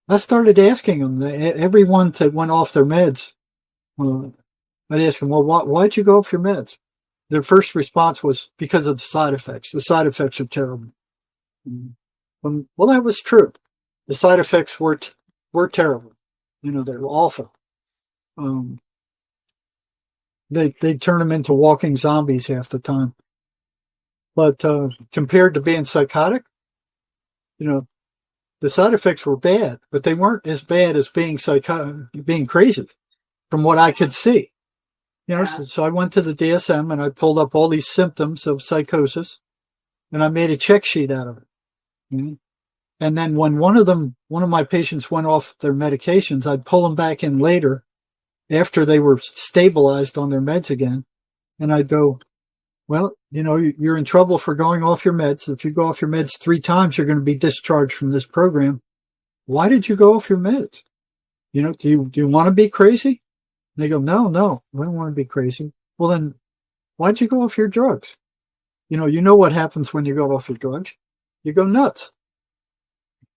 Speaker 2: I started asking them, everyone that went off their meds, I'd ask them, well, why'd you go off your meds? Their first response was because of the side effects. The side effects are terrible. Well, that was true. The side effects were terrible. They were awful. They turn them into walking zombies half the time. But compared to being psychotic, the side effects were bad, but they weren't as bad as being crazy, from what I could see. So I went to the DSM and I pulled up all these symptoms of psychosis, and I made a check sheet out of it. And then when one of my patients went off their medications, I'd pull them back in later after they were stabilized on their meds again. And I'd go, well, you're in trouble for going off your meds. If you go off your meds 3 times, you're going to be discharged from this program. Why did you go off your meds? Do you want to be crazy? They go, no, I don't want to be crazy. Well, then why'd you go off your drugs? You know what happens when you go off your drugs. You go nuts.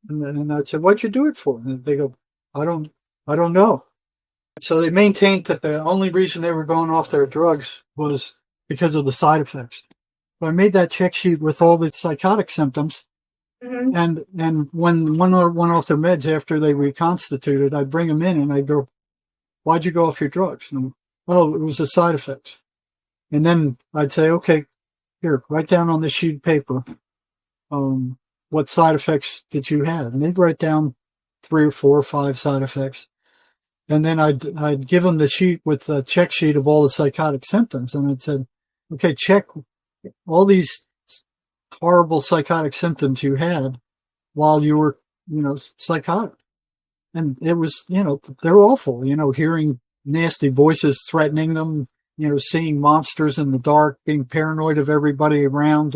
Speaker 2: And I'd say, what'd you do it for? And they go, I don't know. So they maintained that the only reason they were going off their drugs was because of the side effects. So I made that check sheet with all the psychotic symptoms. And when one went off their meds after they reconstituted, I'd bring them in and I'd go, why'd you go off your drugs? And, oh, it was the side effects. And then I'd say, okay, here, write down on this sheet of paper, what side effects that you had. And they'd write down 3 or 4 or 5 side effects. And then I'd give them the sheet with the check sheet of all the psychotic symptoms. And I'd say, okay, check all these horrible psychotic symptoms you had while you were, psychotic. And it was, they're awful, hearing nasty voices threatening them, seeing monsters in the dark, being paranoid of everybody around.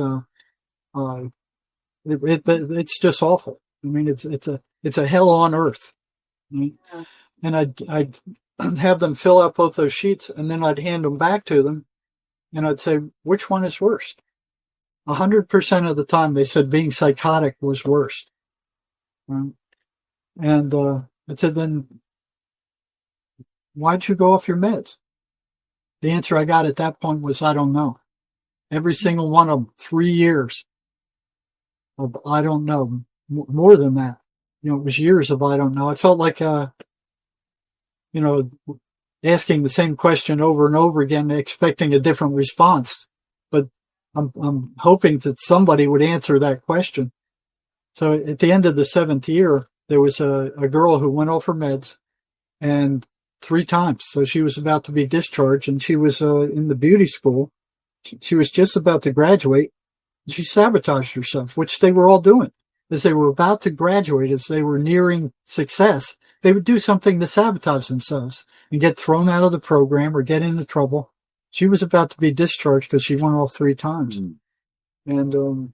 Speaker 2: It's just awful. I mean, it's a hell on earth. Right? Yeah. And I'd have them fill out both those sheets, and then I'd hand them back to them, and I'd say, which one is worse? 100% of the time they said being psychotic was worse. Right? And I said, then why'd you go off your meds? The answer I got at that point was, I don't know. Every single one of them, 3 years of I don't know, more than that. It was years of I don't know. I felt like, asking the same question over and over again, expecting a different response. But I'm hoping that somebody would answer that question. So at the end of the 7th year, there was a girl who went off her meds, and 3 times. So she was about to be discharged, and she was in the beauty school. She was just about to graduate. She sabotaged herself, which they were all doing. As they were about to graduate, as they were nearing success, they would do something to sabotage themselves and get thrown out of the program or get into trouble. She was about to be discharged because she went off 3 times. And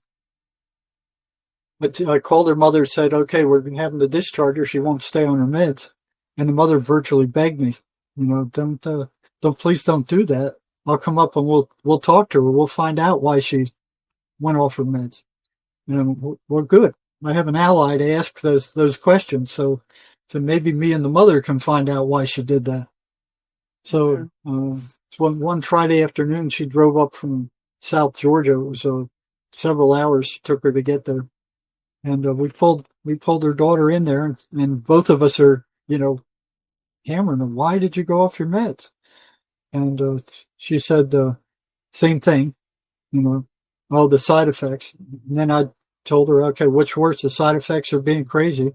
Speaker 2: but I called her mother and said, okay, we're having to discharge her. She won't stay on her meds. And the mother virtually begged me, please don't do that. I'll come up and we'll talk to her. We'll find out why she went off her meds. We're good. I have an ally to ask those questions. So maybe me and the mother can find out why she did that. So, one Friday afternoon, she drove up from South Georgia. It was several hours it took her to get there. And we pulled her daughter in there, and both of us are, hammering her. Why did you go off your meds? And she said same thing, all the side effects. And then I told her, okay, which worse, the side effects of being crazy?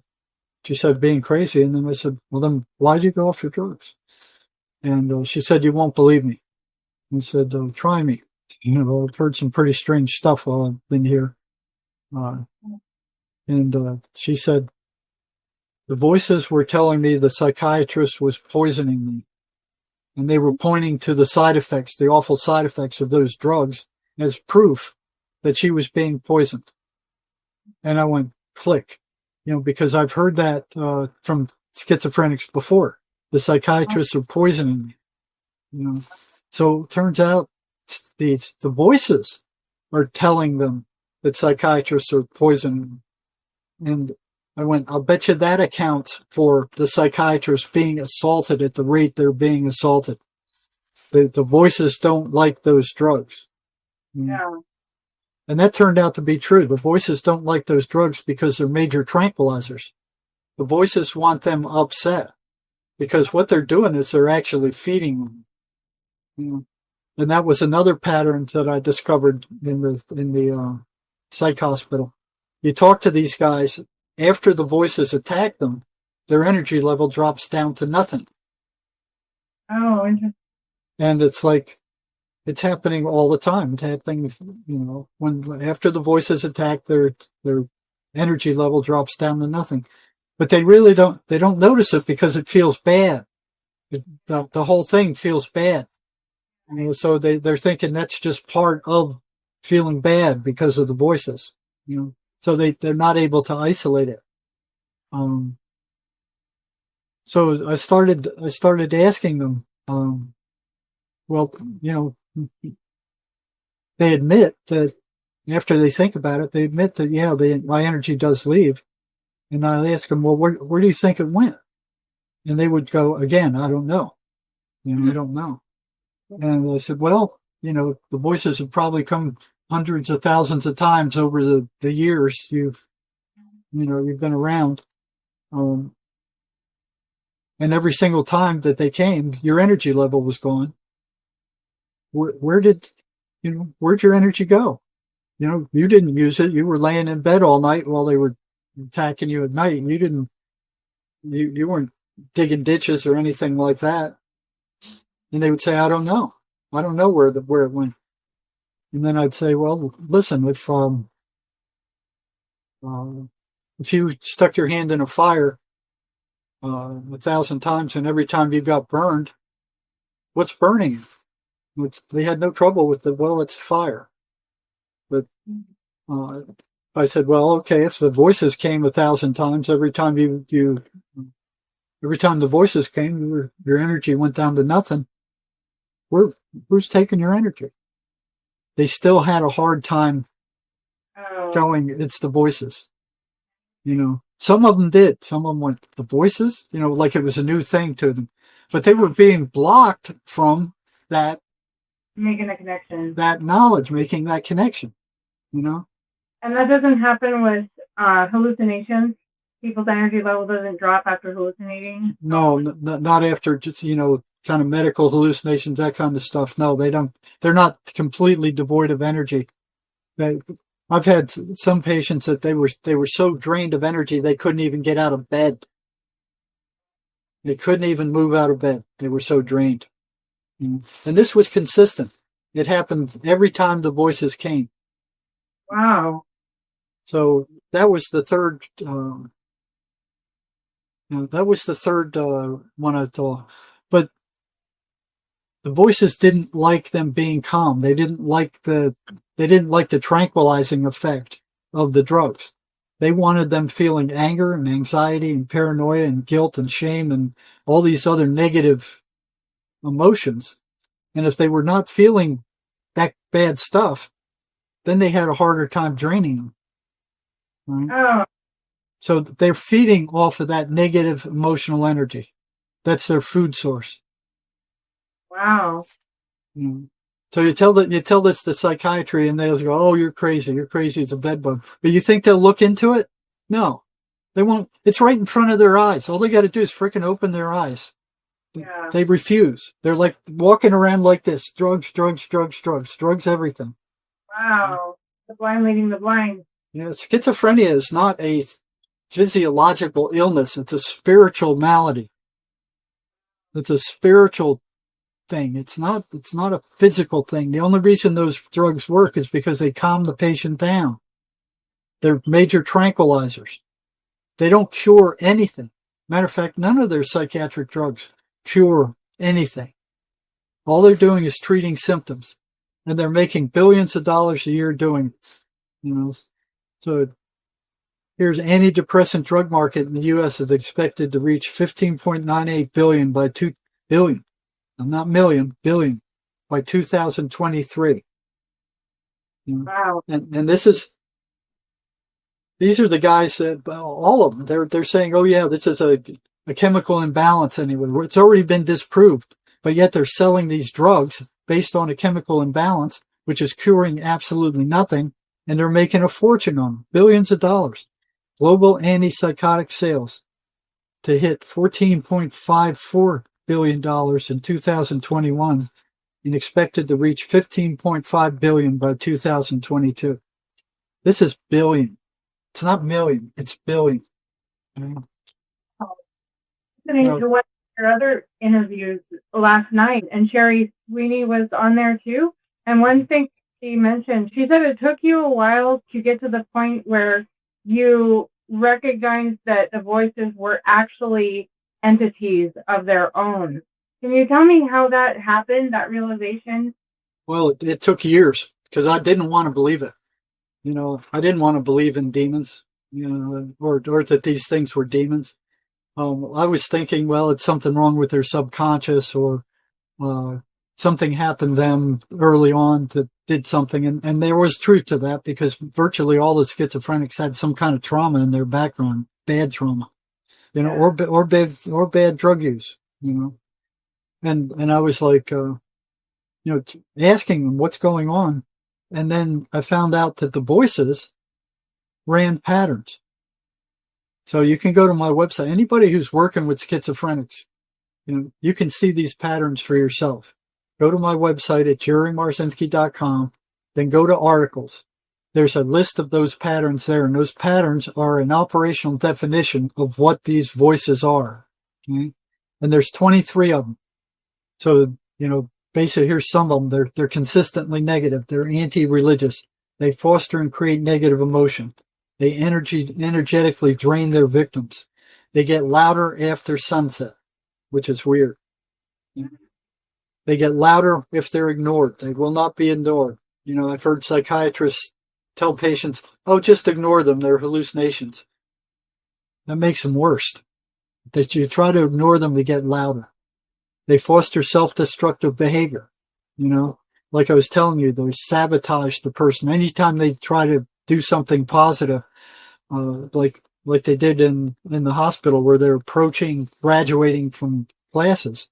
Speaker 2: she said, being crazy. And then I said, well, then why'd you go off your drugs? And she said, you won't believe me. And said, try me. You know, I've heard some pretty strange stuff while I've been here. And she said, the voices were telling me the psychiatrist was poisoning me. And they were pointing to the side effects, the awful side effects of those drugs as proof that she was being poisoned. And I went, click, you know, because I've heard that from schizophrenics before. The psychiatrists are poisoning me. You know, so it turns out the voices are telling them that psychiatrists are poisoning them. And I went, I'll bet you that accounts for the psychiatrists being assaulted at the rate they're being assaulted. The voices don't like those drugs.
Speaker 4: Yeah.
Speaker 2: And that turned out to be true. The voices don't like those drugs because they're major tranquilizers. The voices want them upset because what they're doing is they're actually feeding them. You know? And that was another pattern that I discovered in the psych hospital. You talk to these guys, after the voices attack them, their energy level drops down to nothing.
Speaker 4: Oh, interesting.
Speaker 2: And it's like, it's happening all the time. It's happening, you know, when after the voices attack, their energy level drops down to nothing. But they really don't notice it because it feels bad. The whole thing feels bad. You know, so they're thinking that's just part of feeling bad because of the voices, you know. So they're not able to isolate it. So I started asking them, well, you know, they admit that after they think about it, they admit that, yeah, my energy does leave. And I ask them, well, where do you think it went? And they would go, again, I don't know. You know, I don't know. And I said, well, you know, the voices have probably come hundreds of thousands of times over the years you've been around. And every single time that they came, your energy level was gone. Where'd your energy go? You know, you didn't use it. You were laying in bed all night while they were attacking you at night. And you weren't digging ditches or anything like that. And they would say, I don't know. I don't know where it went. And then I'd say, well, listen, if you stuck your hand in a fire 1,000 times and every time you got burned, what's burning you? They had no trouble with it's fire. But I said, well, okay, if the voices came 1,000 times, every time every time the voices came, your energy went down to nothing. Who's taking your energy? They still had a hard time going, it's the voices. You know, some of them did. Some of them went, the voices, you know, like it was a new thing to them. But they were being blocked from that.
Speaker 4: Making a connection.
Speaker 2: That knowledge, making that connection, you know.
Speaker 4: And that doesn't happen with hallucinations? People's energy level doesn't drop after hallucinating?
Speaker 2: No, not after just, you know, kind of medical hallucinations, that kind of stuff. No, they don't. They're not completely devoid of energy. I've had some patients that they were so drained of energy they couldn't even get out of bed. They couldn't even move out of bed. They were so drained. And this was consistent. It happened every time the voices came.
Speaker 4: Wow.
Speaker 2: So that was the third. One I thought. But the voices didn't like them being calm. They didn't like the tranquilizing effect of the drugs. They wanted them feeling anger and anxiety and paranoia and guilt and shame and all these other negative emotions. And if they were not feeling that bad stuff, then they had a harder time draining them. Right?
Speaker 4: Oh.
Speaker 2: So they're feeding off of that negative emotional energy. That's their food source.
Speaker 4: Wow.
Speaker 2: So you tell this to psychiatry and they'll go, oh, you're crazy. You're crazy. It's a bed bug. But you think they'll look into it? No, they won't. It's right in front of their eyes. All they got to do is freaking open their eyes.
Speaker 4: Yeah.
Speaker 2: They refuse. They're like walking around like this. Drugs, everything.
Speaker 4: Wow. The blind leading the blind.
Speaker 2: Yeah, schizophrenia is not a physiological illness. It's a spiritual malady. It's a spiritual thing. It's not a physical thing. The only reason those drugs work is because they calm the patient down. They're major tranquilizers. They don't cure anything. Matter of fact, none of their psychiatric drugs cure anything. All they're doing is treating symptoms, and they're making billions of dollars a year doing it. You know, so here's antidepressant drug market in the U.S. is expected to reach 15.98 billion by 2 billion. Not million, billion by 2023. You know?
Speaker 4: Wow.
Speaker 2: And these are the guys that, well, all of them, they're saying, oh yeah, this is a chemical imbalance anyway. It's already been disproved, but yet they're selling these drugs based on a chemical imbalance, which is curing absolutely nothing, and they're making a fortune on them, billions of dollars. Global antipsychotic sales to hit $14.54 billion in 2021 and expected to reach $15.5 billion by 2022. This is billion. It's not million, it's billion.
Speaker 4: Listening to one of your other interviews last night, and Sherry Sweeney was on there too. And one thing she mentioned, she said it took you a while to get to the point where you recognized that the voices were actually entities of their own. Can you tell me how that happened, that realization?
Speaker 2: Well, it took years because I didn't want to believe it. You know, I didn't want to believe in demons, you know, or that these things were demons. I was thinking, well, it's something wrong with their subconscious, or something happened to them early on that did something. And there was truth to that, because virtually all the schizophrenics had some kind of trauma in their background, bad trauma, you know, or bad drug use, you know. And I was like, you know, asking them what's going on. And then I found out that the voices ran patterns. So you can go to my website. Anybody who's working with schizophrenics, you know, you can see these patterns for yourself. Go to my website at jerrymarzinski.com, then go to articles. There's a list of those patterns there, and those patterns are an operational definition of what these voices are. Okay? And there's 23 of them. So, you know, basically, here's some of them. They're consistently negative. They're anti-religious. They foster and create negative emotion. They energetically drain their victims. They get louder after sunset, which is weird. They get louder if they're ignored. They will not be ignored. You know, I've heard psychiatrists tell patients, oh, just ignore them. They're hallucinations. That makes them worse. That you try to ignore them, they get louder. They foster self-destructive behavior. You know, like I was telling you, they sabotage the person. Anytime they try to do something positive, like they did in the hospital where they're approaching graduating from classes,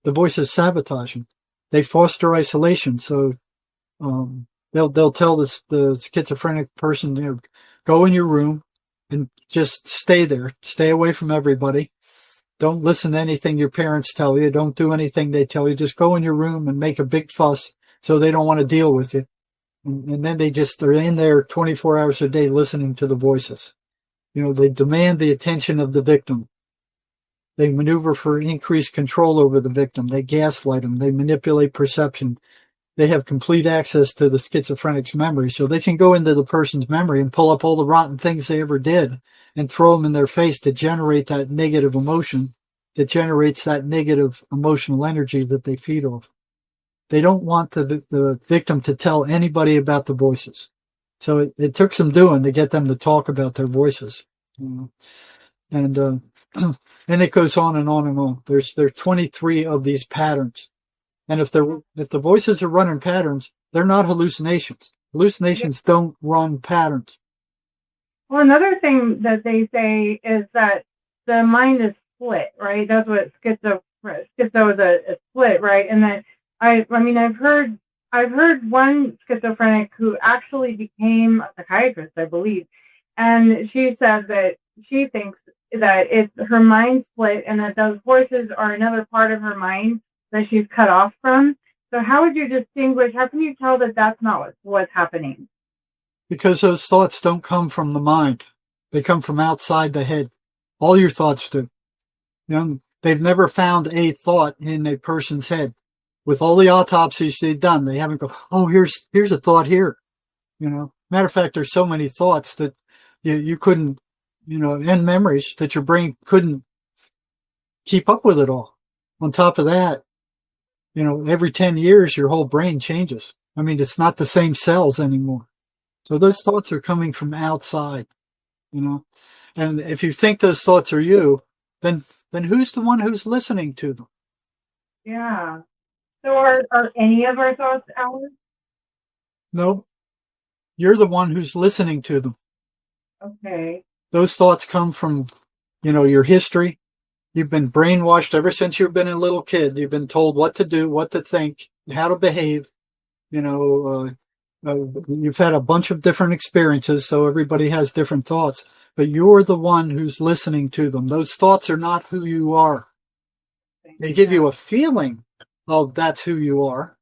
Speaker 2: the voices sabotage them. They foster isolation. So they'll tell the schizophrenic person, you know, go in your room and just stay there. Stay away from everybody. Don't listen to anything your parents tell you. Don't do anything they tell you. Just go in your room and make a big fuss so they don't want to deal with you. And then they're in there 24 hours a day listening to the voices. You know, they demand the attention of the victim. They maneuver for increased control over the victim. They gaslight them. They manipulate perception. They have complete access to the schizophrenic's memory, so they can go into the person's memory and pull up all the rotten things they ever did and throw them in their face to generate that negative emotion, that generates that negative emotional energy that they feed off. They don't want the victim to tell anybody about the voices. So it took some doing to get them to talk about their voices. And it goes on and on and on. There's 23 of these patterns. And if the voices are running patterns, they're not hallucinations. Hallucinations don't run patterns.
Speaker 4: Well, another thing that they say is that the mind is split, right? That's what schizo is a split, right? And that I've heard one schizophrenic who actually became a psychiatrist, I believe, and she said that she thinks that it's her mind split and that those voices are another part of her mind that she's cut off from. So how would you distinguish? How can you tell that that's not what's happening?
Speaker 2: Because those thoughts don't come from the mind. They come from outside the head. All your thoughts do. You know, they've never found a thought in a person's head. With all the autopsies they've done, they haven't go, oh, here's a thought here. You know, matter of fact, there's so many thoughts that you couldn't, you know, and memories that your brain couldn't keep up with it all. On top of that, you know, every 10 years, your whole brain changes. I mean, it's not the same cells anymore. So those thoughts are coming from outside, you know, and if you think those thoughts are you, then who's the one who's listening to them?
Speaker 4: Yeah. So are any of our thoughts ours?
Speaker 2: No, you're the one who's listening to them.
Speaker 4: Okay.
Speaker 2: Those thoughts come from, you know, your history. You've been brainwashed ever since you've been a little kid. You've been told what to do, what to think, how to behave. You know, you've had a bunch of different experiences, so everybody has different thoughts. But you're the one who's listening to them. Those thoughts are not who you are. They give you a feeling of that's who you are.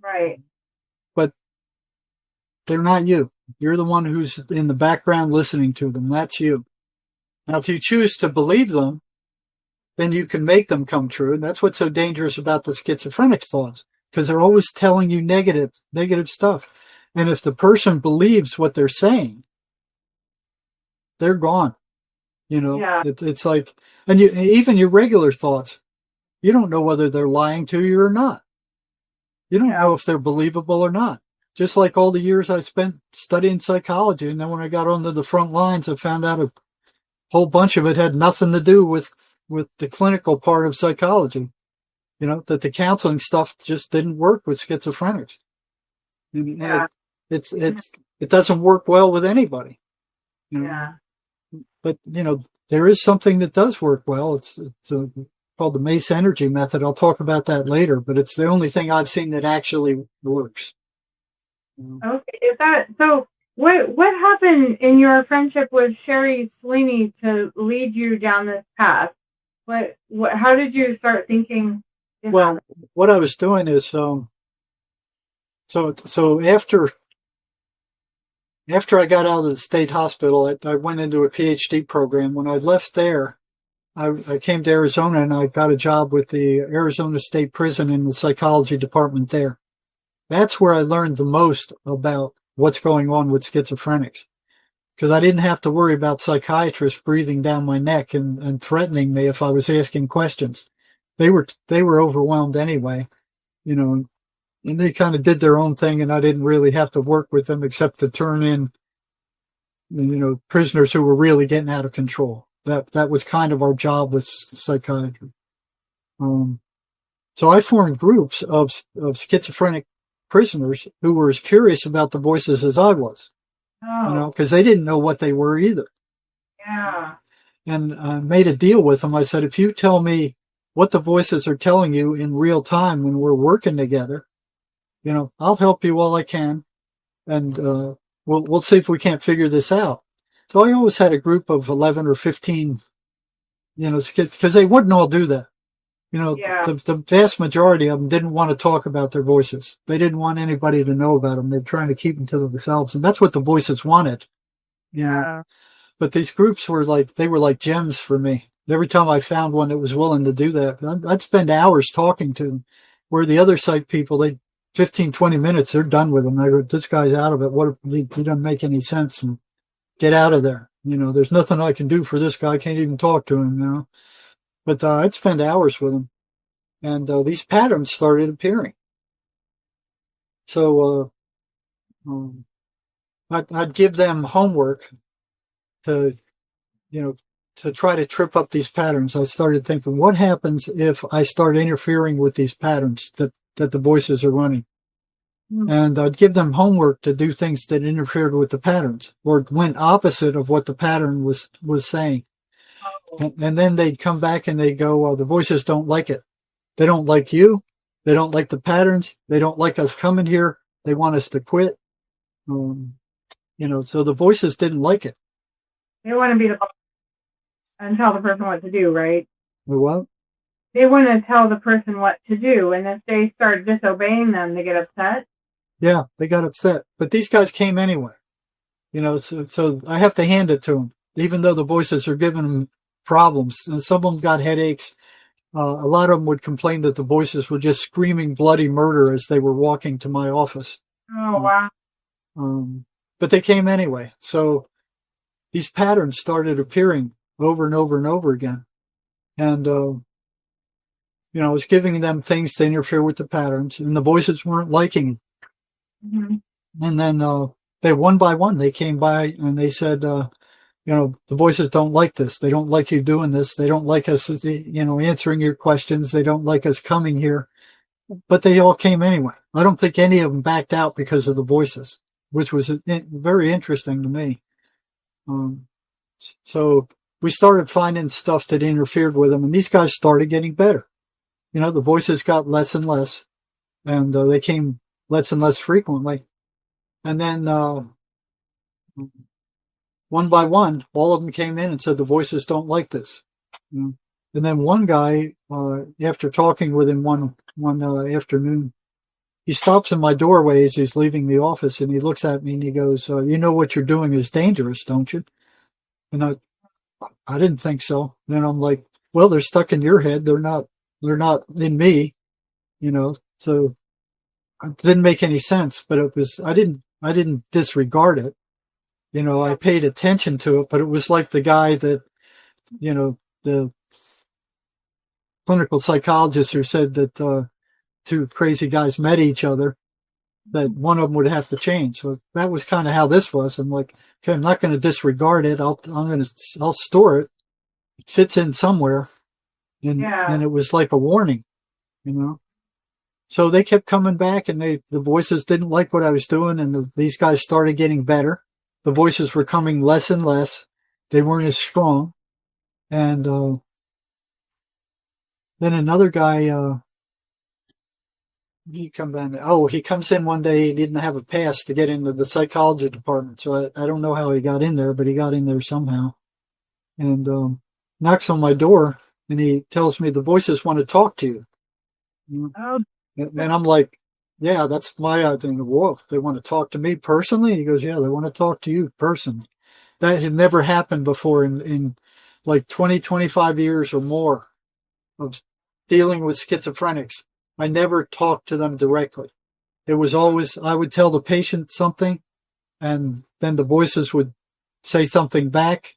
Speaker 4: Right.
Speaker 2: But they're not you. You're the one who's in the background listening to them. That's you. Now, if you choose to believe them, then you can make them come true. And that's what's so dangerous about the schizophrenic thoughts, because they're always telling you negative stuff. And if the person believes what they're saying, they're gone. You know,
Speaker 4: Yeah.
Speaker 2: It's like, and even your regular thoughts, you don't know whether they're lying to you or not. You don't know if they're believable or not. Just like all the years I spent studying psychology. And then when I got onto the front lines, I found out a whole bunch of it had nothing to do with the clinical part of psychology. You know, that the counseling stuff just didn't work with schizophrenics. And it doesn't work well with anybody. You know?
Speaker 4: Yeah.
Speaker 2: But, you know, there is something that does work well. It's called the MACE Energy method. I'll talk about that later, but it's the only thing I've seen that actually works.
Speaker 4: Okay. Is that so? What happened in your friendship with Sherry Sweeney to lead you down this path? How did you start thinking?
Speaker 2: Well, what I was doing is so after I got out of the state hospital, I went into a PhD program. When I left there, I came to Arizona and I got a job with the Arizona State Prison in the psychology department there. That's where I learned the most about what's going on with schizophrenics, because I didn't have to worry about psychiatrists breathing down my neck and threatening me if I was asking questions. They were overwhelmed anyway, you know, and they kind of did their own thing, and I didn't really have to work with them except to turn in, you know, prisoners who were really getting out of control. That was kind of our job with psychiatry. So I formed groups of schizophrenic prisoners who were as curious about the voices as I was, you know, because they didn't know what they were either.
Speaker 4: Yeah.
Speaker 2: And I made a deal with them. I said, if you tell me what the voices are telling you in real time when we're working together, you know, I'll help you all I can, and we'll see if we can't figure this out. So I always had a group of 11 or 15, you know, because they wouldn't all do that. You know, the vast majority of them didn't want to talk about their voices. They didn't want anybody to know about them. They're trying to keep them to themselves, and that's what the voices wanted. You know, but these groups were like gems for me. Every time I found one that was willing to do that, I'd spend hours talking to them. Where the other psych people, 15, 20 minutes, they're done with them. They go, this guy's out of it. He doesn't make any sense, and get out of there. You know, there's nothing I can do for this guy. I can't even talk to him, you know. But I'd spend hours with him, and these patterns started appearing. So I'd give them homework to, you know, to try to trip up these patterns. I started thinking, what happens if I start interfering with these patterns that the voices are running? And I'd give them homework to do things that interfered with the patterns or went opposite of what the pattern was saying. And then they'd come back and they'd go, well, the voices don't like it. They don't like you. They don't like the patterns. They don't like us coming here. They want us to quit. You know, so the voices didn't like it.
Speaker 4: They want to be the boss and tell the person what to do, right?
Speaker 2: What?
Speaker 4: They want to tell the person what to do, and if they start disobeying them, they get upset.
Speaker 2: Yeah, they got upset. But these guys came anyway. You know, so I have to hand it to them. even though the voices are giving them problems. And some of them got headaches. A lot of them would complain that the voices were just screaming bloody murder as they were walking to my office.
Speaker 4: Oh, wow.
Speaker 2: But they came anyway. So these patterns started appearing over and over and over again. And, I was giving them things to interfere with the patterns, and the voices weren't liking it.
Speaker 4: Mm-hmm.
Speaker 2: And then they one by one, they came by and they said, the voices don't like this. They don't like you doing this. They don't like us, answering your questions. They don't like us coming here. But they all came anyway. I don't think any of them backed out because of the voices, which was very interesting to me. So we started finding stuff that interfered with them, and these guys started getting better. The voices got less and less, and they came less and less frequently. And then one by one, all of them came in and said the voices don't like this. And then one guy, after talking with him one afternoon, he stops in my doorway as he's leaving the office, and he looks at me and he goes, "You know what you're doing is dangerous, don't you?" And I didn't think so. Then I'm like, "Well, they're stuck in your head. They're not in me, So it didn't make any sense. But I didn't disregard it. I paid attention to it, but it was like the guy that, the clinical psychologist who said that two crazy guys met each other, that one of them would have to change. So that was kind of how this was. I'm like, okay, I'm not going to disregard it. I'll store it. It fits in somewhere. And it was like a warning, So they kept coming back, and the voices didn't like what I was doing, and these guys started getting better. The voices were coming less and less. They weren't as strong. And then another guy, he comes in one day. He didn't have a pass to get into the psychology department. So I don't know how he got in there, but he got in there somehow. And knocks on my door, and he tells me the voices want to talk to you. And I'm like, yeah, that's my thing. Whoa, they want to talk to me personally? He goes, yeah, they want to talk to you personally. That had never happened before in like 20, 25 years or more of dealing with schizophrenics. I never talked to them directly. It was always, I would tell the patient something, and then the voices would say something back.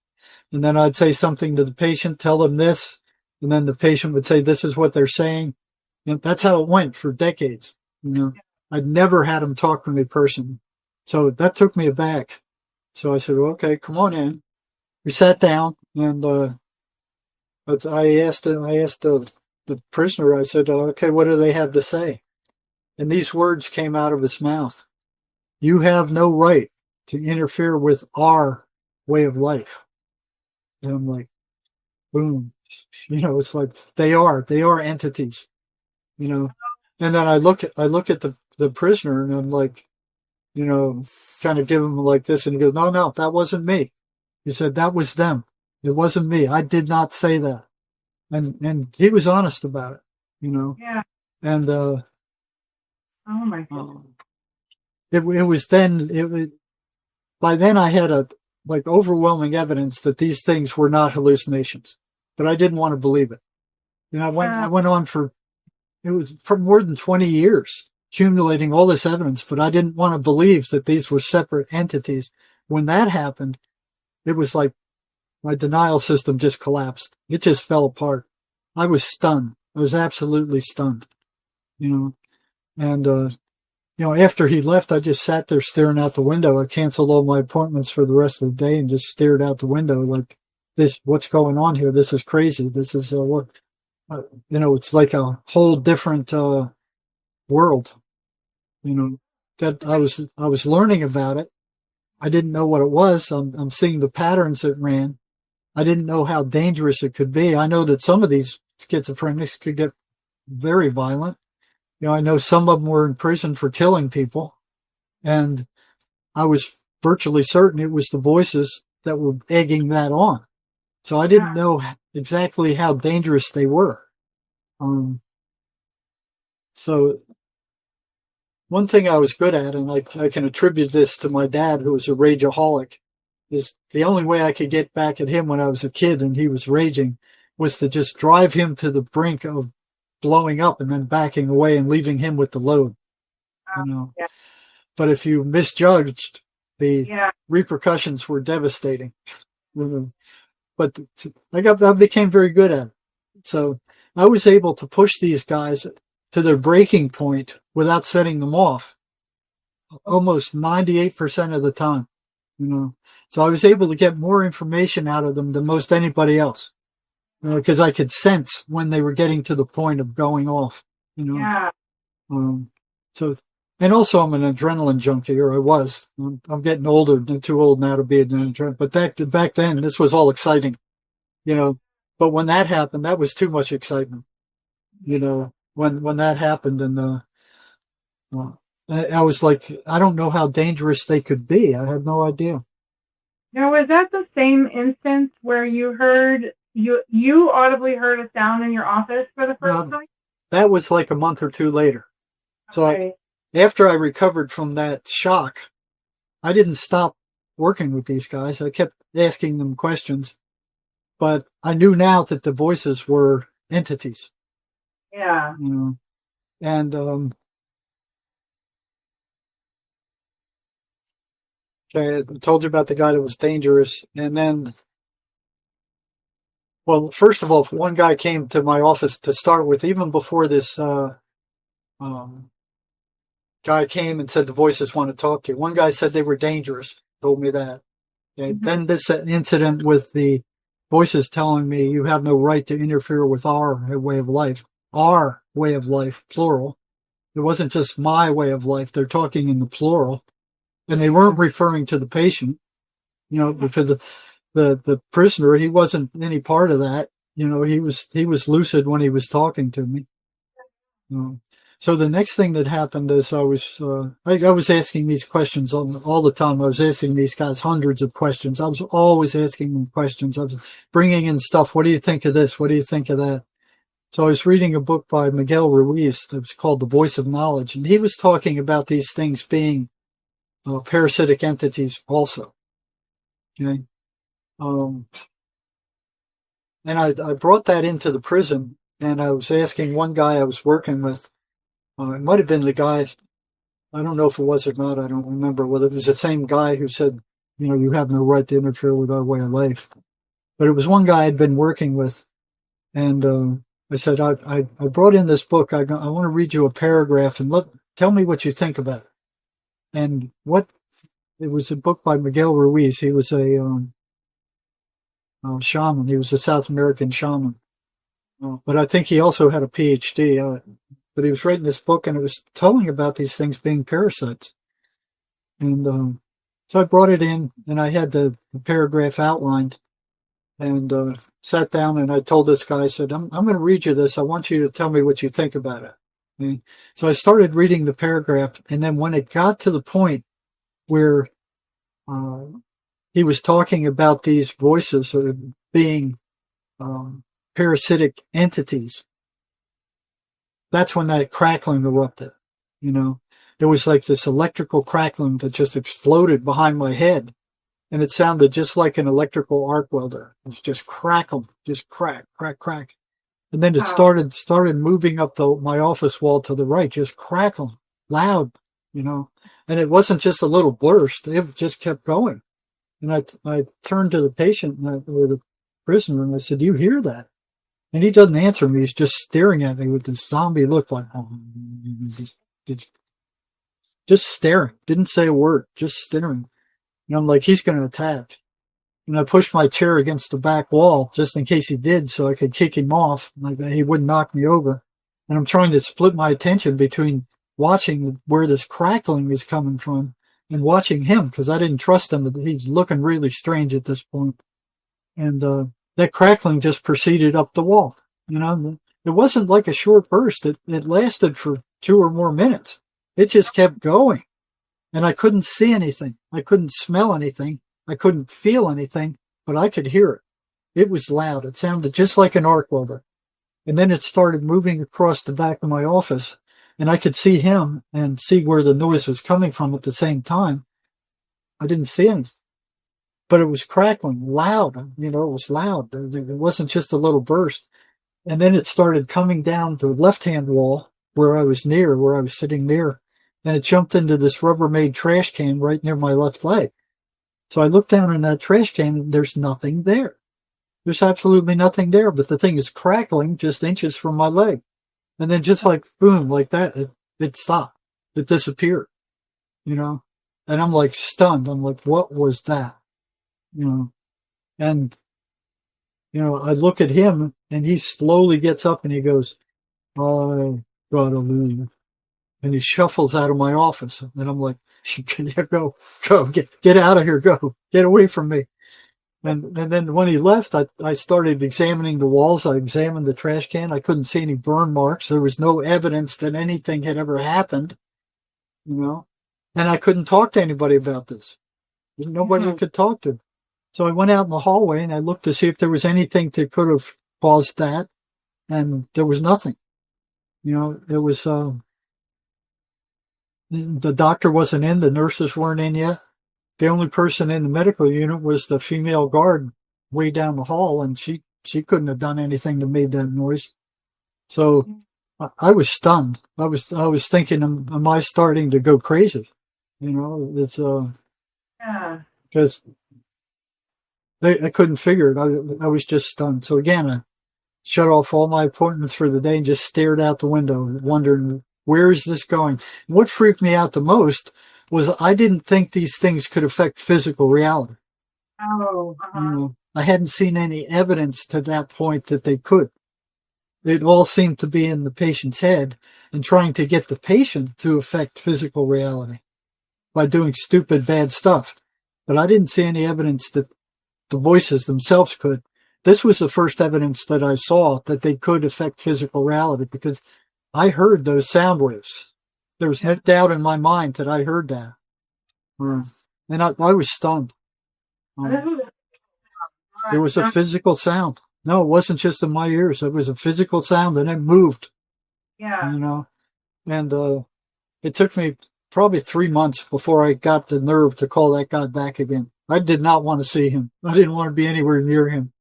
Speaker 2: And then I'd say something to the patient, tell them this. And then the patient would say, this is what they're saying. And that's how it went for decades. I'd never had them talk to me personally. So that took me aback. So I said, well, okay, come on in. We sat down, and I asked the prisoner, I said, okay, what do they have to say? And these words came out of his mouth. You have no right to interfere with our way of life. And I'm like, boom. It's like they are entities, And then I look at the prisoner, and I'm like, kind of give him like this, and he goes, no, that wasn't me. He said, that was them. It wasn't me. I did not say that. And he was honest about it,
Speaker 4: Yeah.
Speaker 2: And
Speaker 4: oh my God.
Speaker 2: By then I had overwhelming evidence that these things were not hallucinations, but I didn't want to believe it. I went on for more than 20 years accumulating all this evidence, but I didn't want to believe that these were separate entities. When that happened, it was like my denial system just collapsed. It just fell apart. I was stunned. I was absolutely stunned, and, after he left, I just sat there staring out the window. I canceled all my appointments for the rest of the day and just stared out the window like, what's going on here? This is crazy. This is what, it's like a whole different world, that I was learning about it. I didn't know what it was. I'm seeing the patterns that ran. I didn't know how dangerous it could be. I know that some of these schizophrenics could get very violent. I know some of them were in prison for killing people, and I was virtually certain it was the voices that were egging that on. So I didn't know exactly how dangerous they were. So one thing I was good at, and I can attribute this to my dad, who was a rageaholic. is the only way I could get back at him when I was a kid and he was raging was to just drive him to the brink of blowing up and then backing away and leaving him with the load. You know,
Speaker 4: Yeah.
Speaker 2: but if you misjudged, the
Speaker 4: Yeah.
Speaker 2: repercussions were devastating. You know, but I became very good at it. So I was able to push these guys to their breaking point without setting them off almost 98% of the time, you know. So I was able to get more information out of them than most anybody else, you know, because I could sense when they were getting to the point of going off, you know.
Speaker 4: Yeah.
Speaker 2: So, and also I'm an adrenaline junkie, or I was. I'm getting older. I'm too old now to be an adrenaline. But back then, this was all exciting, you know. But when that happened, that was too much excitement, you know. When that happened, and I was like, I don't know how dangerous they could be. I had no idea.
Speaker 4: Now, was that the same instance where you audibly heard a sound in your office for the first time?
Speaker 2: That was like a month or two later. So after I recovered from that shock, I didn't stop working with these guys. I kept asking them questions, but I knew now that the voices were entities.
Speaker 4: Yeah.
Speaker 2: You know, and okay, I told you about the guy that was dangerous, and then, well, first of all, one guy came to my office to start with, even before this guy came and said the voices want to talk to you. One guy said they were dangerous, told me that. Okay. Mm-hmm. Then this incident with the voices telling me you have no right to interfere with our way of life. Our way of life, plural. It wasn't just my way of life. They're talking in the plural. And they weren't referring to the patient, you know, because the prisoner, he wasn't any part of that. You know, he was lucid when he was talking to me. So the next thing that happened is I was asking these questions all the time. I was asking these guys hundreds of questions. I was always asking them questions. I was bringing in stuff. What do you think of this? What do you think of that? So I was reading a book by Miguel Ruiz that was called The Voice of Knowledge. And he was talking about these things being parasitic entities also. Okay. And I brought that into the prison, and I was asking one guy I was working with, it might have been the guy, I don't know if it was or not, I don't remember whether it was the same guy who said, you know, you have no right to interfere with our way of life. But it was one guy I'd been working with, and I said, I brought in this book, I want to read you a paragraph, and tell me what you think about it. And it was a book by Miguel Ruiz. He was a shaman. He was a South American shaman. But I think he also had a PhD. But he was writing this book, and it was telling about these things being parasites. And so I brought it in, and I had the paragraph outlined, and sat down, and I told this guy, I said, I'm going to read you this. I want you to tell me what you think about it. Okay? So I started reading the paragraph, and then when it got to the point where he was talking about these voices being parasitic entities, that's when that crackling erupted. You know, there was like this electrical crackling that just exploded behind my head, and it sounded just like an electrical arc welder. It was just crackle, just crack, crack, crack. And then it started moving up my office wall to the right, just crackling, loud, you know. And it wasn't just a little burst; it just kept going. And I turned to the patient or the prisoner, and I said, "Do you hear that?" And he doesn't answer me. He's just staring at me with this zombie look, like just staring. Didn't say a word, just staring. And I'm like, he's going to attack. And I pushed my chair against the back wall just in case he did, so I could kick him off. Like he wouldn't knock me over. And I'm trying to split my attention between watching where this crackling is coming from and watching him, because I didn't trust him. He's looking really strange at this point. And that crackling just proceeded up the wall. You know, it wasn't like a short burst. It lasted for 2 or more minutes. It just kept going. And I couldn't see anything. I couldn't smell anything. I couldn't feel anything, but I could hear it. It was loud. It sounded just like an arc welder. And then it started moving across the back of my office, and I could see him and see where the noise was coming from at the same time. I didn't see anything. but it was crackling loud. It was loud. It wasn't just a little burst. And then it started coming down the left-hand wall where I was sitting near. And it jumped into this Rubbermaid trash can right near my left leg. So I looked down in that trash can and there's nothing there. There's absolutely nothing there, but the thing is crackling just inches from my leg. And then just like boom, like that, it stopped. It disappeared, And I'm like stunned. I'm like, what was that? And, I look at him and he slowly gets up and he goes, I gotta leave. And he shuffles out of my office. And I'm like, yeah, go, get out of here, go, get away from me. And then when he left, I started examining the walls. I examined the trash can. I couldn't see any burn marks. There was no evidence that anything had ever happened, And I couldn't talk to anybody about this. There's nobody I could talk to. So I went out in the hallway and I looked to see if there was anything that could have caused that. And there was nothing. It was, the doctor wasn't in. The nurses weren't in yet. The only person in the medical unit was the female guard way down the hall, and she couldn't have done anything to make that noise. So I was stunned. I was thinking, am I starting to go crazy? It's because I couldn't figure it. I was just stunned. So again, I shut off all my appointments for the day and just stared out the window, wondering, where is this going? And what freaked me out the most was I didn't think these things could affect physical reality.
Speaker 4: Oh,
Speaker 2: I hadn't seen any evidence to that point that they could. It all seemed to be in the patient's head and trying to get the patient to affect physical reality by doing stupid, bad stuff. But I didn't see any evidence that the voices themselves could. This was the first evidence that I saw that they could affect physical reality, because I heard those sound waves. There was no doubt in my mind that I heard that. And I was stunned. There was a physical sound. No, it wasn't just in my ears. It was a physical sound, and it moved.
Speaker 4: Yeah.
Speaker 2: And it took me probably 3 months before I got the nerve to call that guy back again. I did not want to see him. I didn't want to be anywhere near him.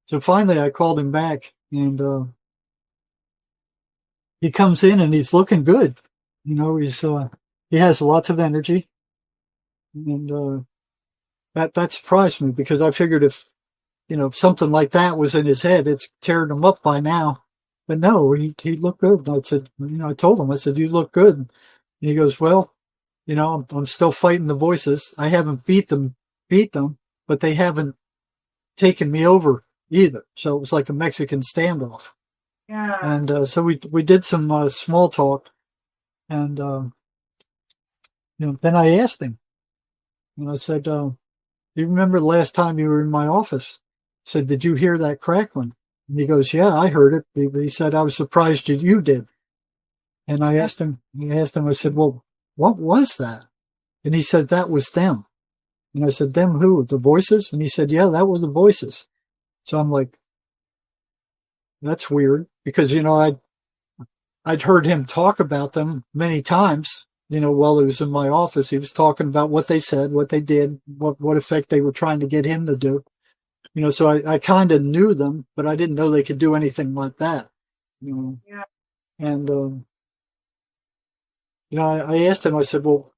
Speaker 2: So finally I called him back, and he comes in and he's looking good. He has lots of energy. And that surprised me, because I figured if something like that was in his head, it's tearing him up by now. But no, he looked good. And I said, I told him, I said, you look good. And he goes, well, I'm still fighting the voices. I haven't beat them, but they haven't taken me over either. So it was like a Mexican standoff.
Speaker 4: Yeah.
Speaker 2: And so we did some small talk, and then I asked him, and I said, "Do you remember the last time you were in my office?" I said, "Did you hear that crackling?" And he goes, "Yeah, I heard it." He said, "I was surprised that you did." And I asked him. I said, "Well, what was that?" And he said, "That was them." And I said, "Them who? The voices?" And he said, "Yeah, that were the voices." So I'm like, that's weird, because I'd heard him talk about them many times. While he was in my office, he was talking about what they said, what they did, what effect they were trying to get him to do. So I kind of knew them, but I didn't know they could do anything like that.
Speaker 4: Yeah.
Speaker 2: And I asked him. I said, "Well,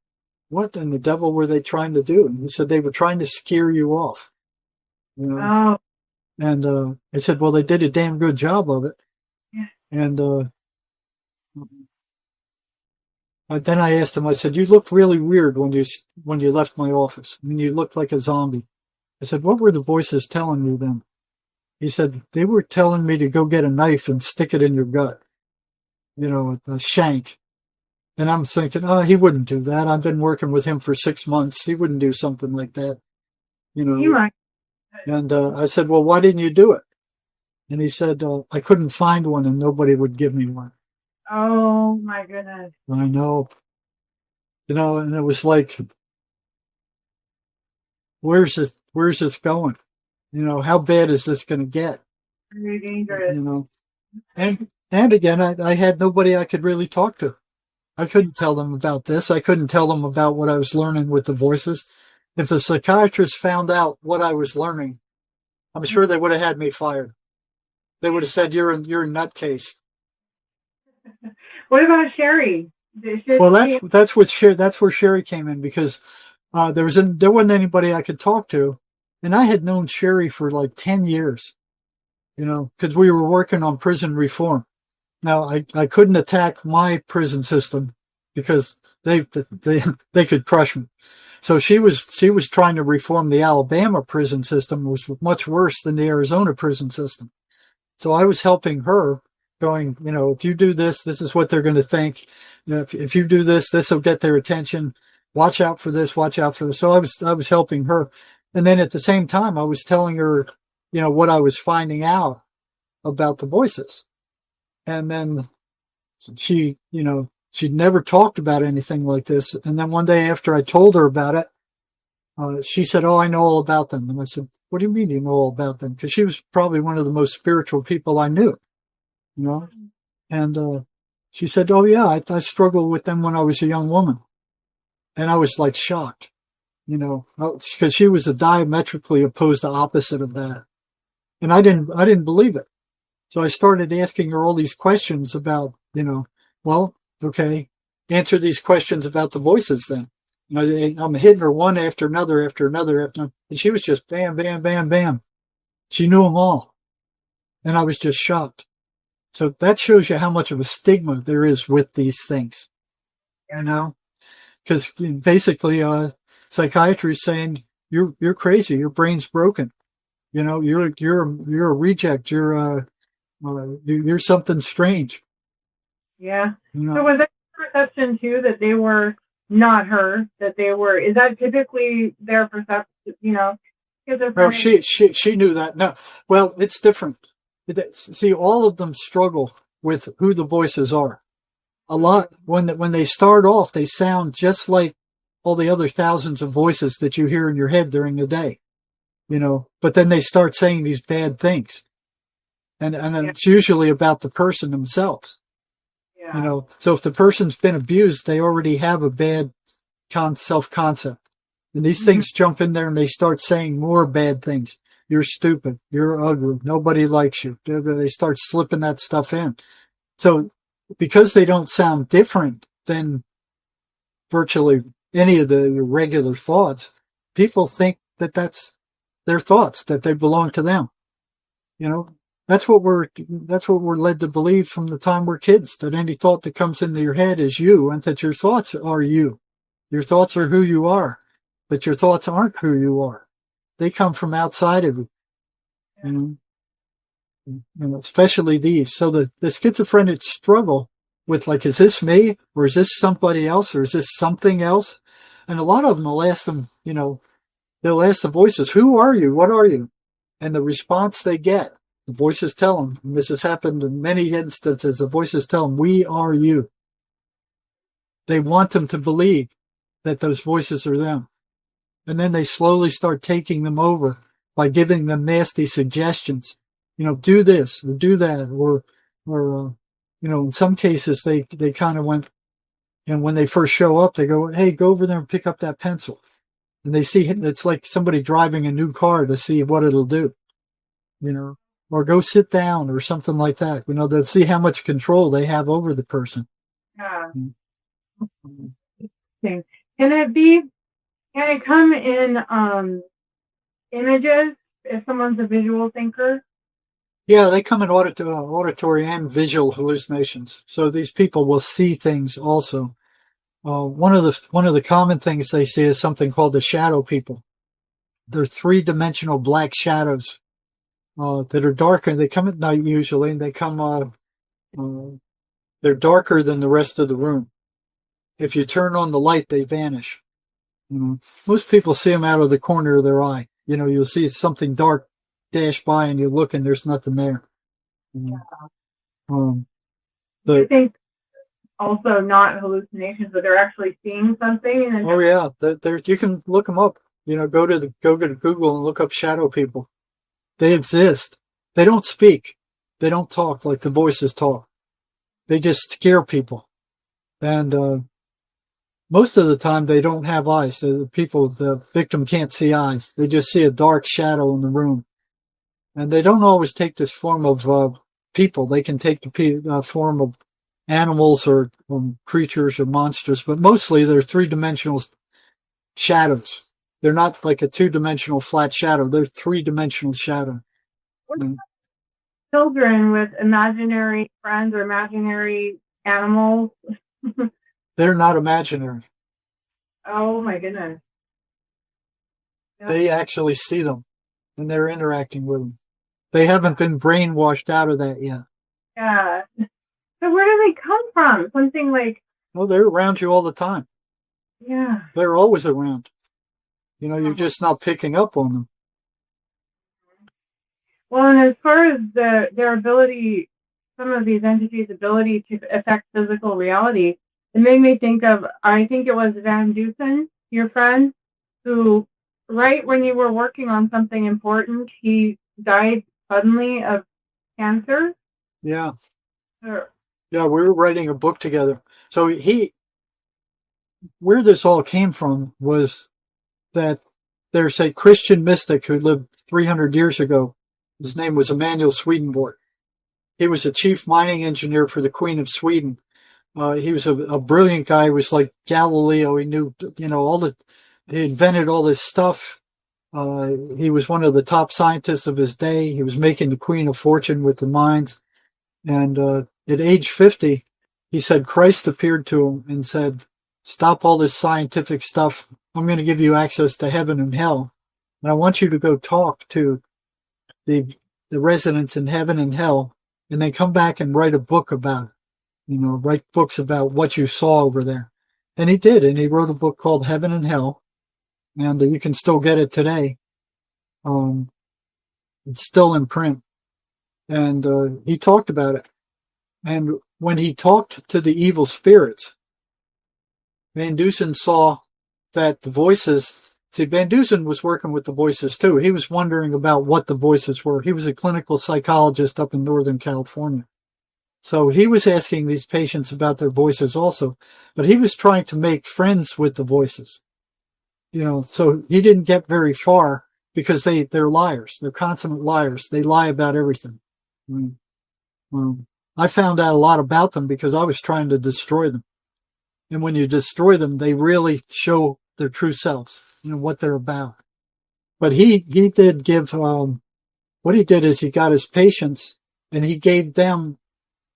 Speaker 2: what in the devil were they trying to do?" And he said, "They were trying to scare you off."
Speaker 4: Oh.
Speaker 2: And I said, "Well, they did a damn good job of it."
Speaker 4: Yeah.
Speaker 2: And then I asked him, I said, "You looked really weird when you left my office. I mean, you looked like a zombie." I said, "What were the voices telling you then?" He said, "They were telling me to go get a knife and stick it in your gut, a shank." And I'm thinking, oh, he wouldn't do that. I've been working with him for 6 months. He wouldn't do something like that,
Speaker 4: You're right.
Speaker 2: And I said, "Well, why didn't you do it?" And he said, "I couldn't find one and nobody would give me one."
Speaker 4: Oh my goodness.
Speaker 2: I know. And it was like, where's this going? How bad is this going to get?
Speaker 4: Very dangerous.
Speaker 2: And again, I had nobody I could really talk to. I couldn't tell them about this. I couldn't tell them about what I was learning with the voices. if the psychiatrist found out what I was learning, I'm sure they would have had me fired. They would have said, you're a nutcase.
Speaker 4: What about Sherry?
Speaker 2: Well, that's where Sherry came in, because there wasn't anybody I could talk to, and I had known Sherry for like 10 years, because we were working on prison reform. Now I couldn't attack my prison system because they could crush me. So she was trying to reform the Alabama prison system, which was much worse than the Arizona prison system. So I was helping her, going, if you do this, this is what they're going to think. If you do this, this will get their attention. Watch out for this. Watch out for this. So I was helping her, and then at the same time, I was telling her, what I was finding out about the voices. And then she'd never talked about anything like this. And then one day after I told her about it, she said, "Oh, I know all about them." And I said, "What do you mean you know all about them?" Because she was probably one of the most spiritual people I knew, And she said, "Oh, yeah, I struggled with them when I was a young woman." And I was like shocked, because she was a diametrically opposed opposite of that. And I didn't believe it. So I started asking her all these questions about, well, okay, answer these questions about the voices then. I'm hitting her one after another, and she was just bam, bam, bam, bam. She knew them all. And I was just shocked. So that shows you how much of a stigma there is with these things, because basically, psychiatry is saying you're crazy, your brain's broken, you're a reject, you're something strange.
Speaker 4: Yeah. So was there perception too that they were not her, that they were? Is that typically their perception?
Speaker 2: No, she knew that. No, well, it's different. See, all of them struggle with who the voices are. A lot when they start off, they sound just like all the other thousands of voices that you hear in your head during the day, But then they start saying these bad things, and it's usually about the person themselves. Yeah. So if the person's been abused, they already have a bad self-concept. And these things jump in there and they start saying more bad things. You're stupid. You're ugly. Nobody likes you. They start slipping that stuff in. So because they don't sound different than virtually any of the regular thoughts, people think that that's their thoughts, that they belong to them. That's what we're led to believe from the time we're kids, that any thought that comes into your head is you, and that your thoughts are you. Your thoughts are who you are, but your thoughts aren't who you are. They come from outside of you. Especially these. So the schizophrenics struggle with, like, is this me, or is this somebody else, or is this something else? And a lot of them will ask them, they'll ask the voices, who are you? What are you? And the response they get, the voices tell them, and this has happened in many instances, the voices tell them, we are you. They want them to believe that those voices are them. And then they slowly start taking them over by giving them nasty suggestions. Do this or do that, or in some cases they kind of went, and when they first show up, they go, hey, go over there and pick up that pencil. And they see it's like somebody driving a new car to see what it'll do, or go sit down or something like that. They'll see how much control they have over the person.
Speaker 4: Yeah. Can it come in images if someone's a visual thinker?
Speaker 2: Yeah, they come in auditory and visual hallucinations. So these people will see things also. One of the common things they see is something called the shadow people. They're three-dimensional black shadows that are darker. They come at night usually, and they come. They're darker than the rest of the room. If you turn on the light, they vanish. Most people see them out of the corner of their eye. You'll see something dark dash by, and you look, and there's nothing there.
Speaker 4: I think also not hallucinations, but they're actually seeing something.
Speaker 2: Oh yeah, you can look them up. Go to Google and look up shadow people. They exist. They don't speak. They don't talk like the voices talk. They just scare people. And most of the time they don't have eyes. The victim can't see eyes. They just see a dark shadow in the room. And they don't always take this form of people. They can take the form of animals or creatures or monsters, but mostly they're three-dimensional shadows. They're not like a two-dimensional flat shadow. They're three-dimensional shadow.
Speaker 4: Children with imaginary friends or imaginary animals.
Speaker 2: They're not imaginary.
Speaker 4: Oh my goodness. Yep.
Speaker 2: They actually see them and they're interacting with them. They haven't been brainwashed out of that yet.
Speaker 4: Yeah. So where do they come from? Something like...
Speaker 2: Well, they're around you all the time.
Speaker 4: Yeah.
Speaker 2: They're always around. You know, you're just not picking up on them.
Speaker 4: Well, and as far as their ability, some of these entities' ability to affect physical reality, it made me think of, I think it was Van Dusen, your friend, who, right when you were working on something important, he died suddenly of cancer.
Speaker 2: Yeah.
Speaker 4: Sure.
Speaker 2: Yeah, we were writing a book together. So where this all came from was that there's a Christian mystic who lived 300 years ago. His name was Emanuel Swedenborg. He was a chief mining engineer for the Queen of Sweden. He was a brilliant guy. He was like Galileo. He knew, he invented all this stuff. He was one of the top scientists of his day. He was making the Queen a fortune with the mines. And at age 50, he said Christ appeared to him and said, "Stop all this scientific stuff. I'm going to give you access to heaven and hell. And I want you to go talk to the residents in heaven and hell, and then come back and write a book about it. Write books about what you saw over there." And he did, and he wrote a book called Heaven and Hell, and you can still get it today. It's still in print. And he talked about it. And when he talked to the evil spirits, Van Dusen saw that the voices... See, Van Dusen was working with the voices too. He was wondering about what the voices were. He was a clinical psychologist up in Northern California. So he was asking these patients about their voices also, but he was trying to make friends with the voices. So he didn't get very far because they're liars. They're consummate liars. They lie about everything. I found out a lot about them because I was trying to destroy them. And when you destroy them, they really show their true selves, what they're about. But he did give, what he did is he got his patients and he gave them,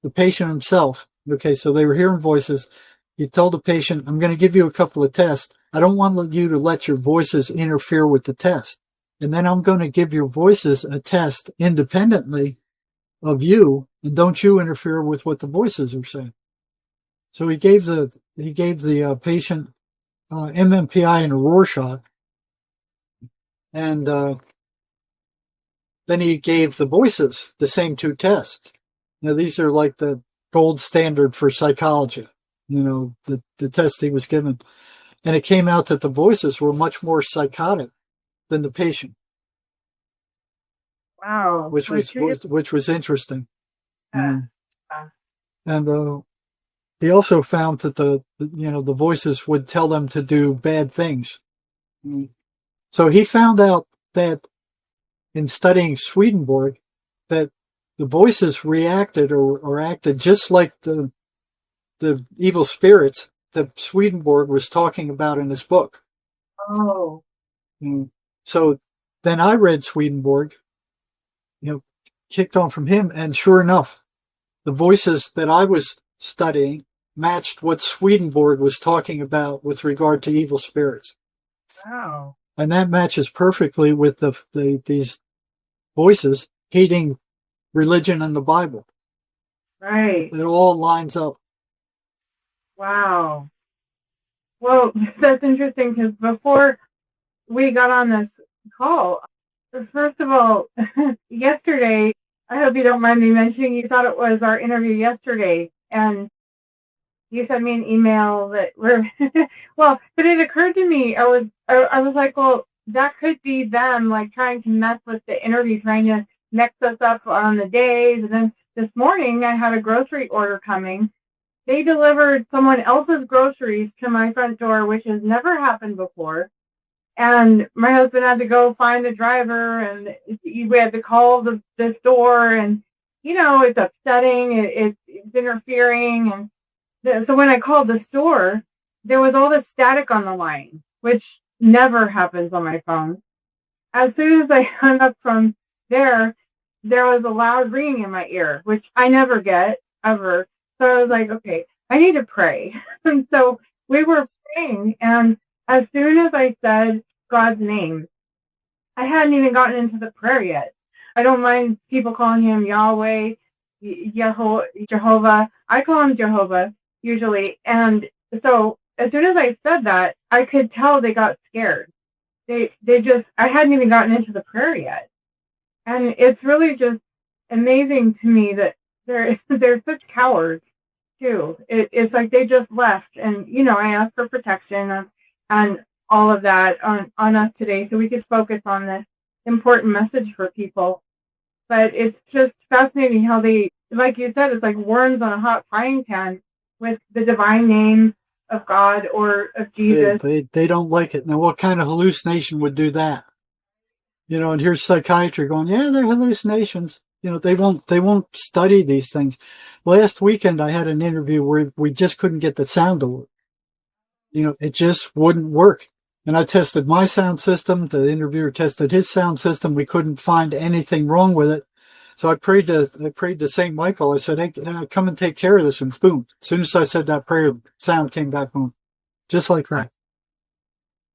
Speaker 2: the patient himself. Okay, so they were hearing voices. He told the patient, "I'm going to give you a couple of tests. I don't want you to let your voices interfere with the test. And then I'm going to give your voices a test independently of you, and don't you interfere with what the voices are saying." So he gave the patient MMPI and a Rorschach, and then he gave the voices the same two tests. Now these are like the gold standard for psychology, the test he was given, and it came out that the voices were much more psychotic than the patient.
Speaker 4: Wow,
Speaker 2: which was interesting. And he also found that the voices would tell them to do bad things. So he found out that in studying Swedenborg, that the voices reacted or acted just like the evil spirits that Swedenborg was talking about in his book.
Speaker 4: Oh.
Speaker 2: So then I read Swedenborg, kicked on from him, and sure enough, the voices that I was studying matched what Swedenborg was talking about with regard to evil spirits.
Speaker 4: Wow.
Speaker 2: And that matches perfectly with these voices hating religion and the Bible.
Speaker 4: Right.
Speaker 2: It all lines up.
Speaker 4: Wow. Well, that's interesting because before we got on this call, first of all, yesterday, I hope you don't mind me mentioning, you thought it was our interview yesterday, and you sent me an email that well, but it occurred to me, I was like, well, that could be them, like, trying to mess with the interview, trying to mix us up on the days. And then this morning, I had a grocery order coming, they delivered someone else's groceries to my front door, which has never happened before. And my husband had to go find the driver, and we had to call the store, and it's upsetting. It's interfering, and so when I called the store, there was all this static on the line, which never happens on my phone. As soon as I hung up from there was a loud ringing in my ear, which I never get ever. So I was like, okay, I need to pray. And so we were praying, and as soon as I said God's name, I hadn't even gotten into the prayer yet. I don't mind people calling him Yahweh, Jehovah. I call him Jehovah usually. And so as soon as I said that, I could tell they got scared. I hadn't even gotten into the prayer yet. And it's really just amazing to me that they're such cowards too. It's like they just left, and I asked for protection and all of that on us today, so we could focus on this important message for people. But it's just fascinating how they, like you said, it's like worms on a hot frying pan with the divine name of God or of Jesus.
Speaker 2: They don't like it. Now, what kind of hallucination would do that? And here's psychiatry going, yeah, they're hallucinations. They won't study these things. Last weekend, I had an interview where we just couldn't get the sound to work. It just wouldn't work. And I tested my sound system. The interviewer tested his sound system. We couldn't find anything wrong with it. So I prayed to St. Michael. I said, hey, come and take care of this. And boom, as soon as I said that prayer, sound came back home. Just like that.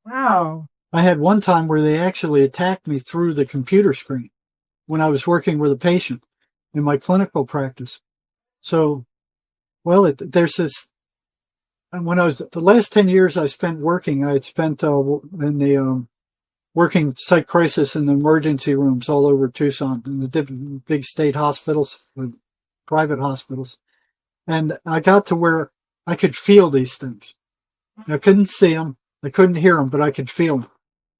Speaker 4: Wow.
Speaker 2: I had one time where they actually attacked me through the computer screen when I was working with a patient in my clinical practice. So, there's this, when I was, the last 10 years I spent working, I had spent in the working psych crisis in the emergency rooms all over Tucson, in the different big state hospitals, private hospitals. And I got to where I could feel these things. I couldn't see them, I couldn't hear them, but I could feel them.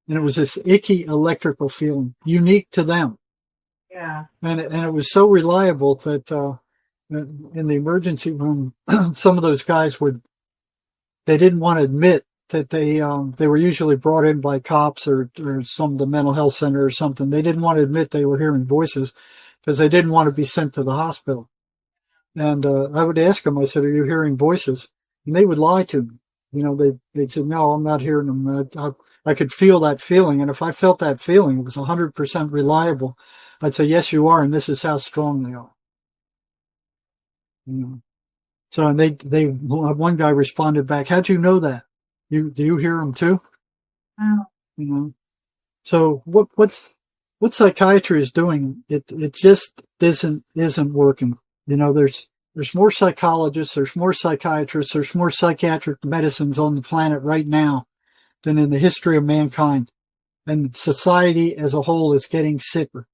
Speaker 2: And it was this icky electrical feeling, unique to them.
Speaker 4: Yeah.
Speaker 2: And it was so reliable that in the emergency room, some of those guys they didn't want to admit that they were usually brought in by cops or some of the mental health center or something. They didn't want to admit they were hearing voices because they didn't want to be sent to the hospital. And I would ask them, I said, are you hearing voices? And they would lie to me. They'd say, no, I'm not hearing them. I could feel that feeling. And if I felt that feeling, it was 100% reliable. I'd say, yes, you are. And this is how strong they are. So one guy responded back, how'd you know that? Do you hear them too?
Speaker 4: Wow.
Speaker 2: So what psychiatry is doing, it just isn't working. There's more psychologists, there's more psychiatrists, there's more psychiatric medicines on the planet right now than in the history of mankind. And society as a whole is getting sicker.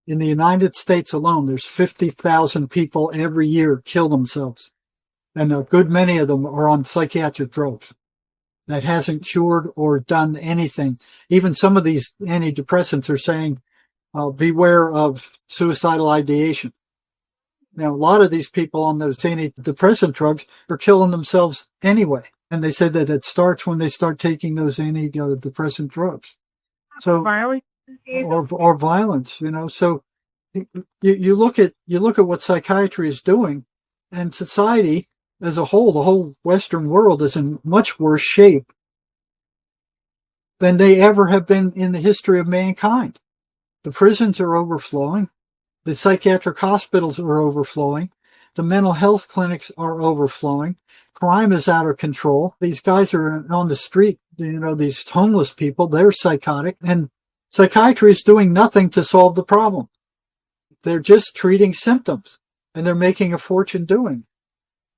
Speaker 2: In the United States alone, there's 50,000 people every year kill themselves. And a good many of them are on psychiatric drugs. That hasn't cured or done anything. Even some of these antidepressants are saying, beware of suicidal ideation. Now, a lot of these people on those antidepressant drugs are killing themselves anyway. And they said that it starts when they start taking those antidepressant drugs. So,
Speaker 4: Violence.
Speaker 2: or violence, So you look at what psychiatry is doing, and society as a whole, the whole Western world is in much worse shape than they ever have been in the history of mankind. The prisons are overflowing. The psychiatric hospitals are overflowing. The mental health clinics are overflowing. Crime is out of control. These guys are on the street, these homeless people, they're psychotic. And psychiatry is doing nothing to solve the problem. They're just treating symptoms, and they're making a fortune doing it.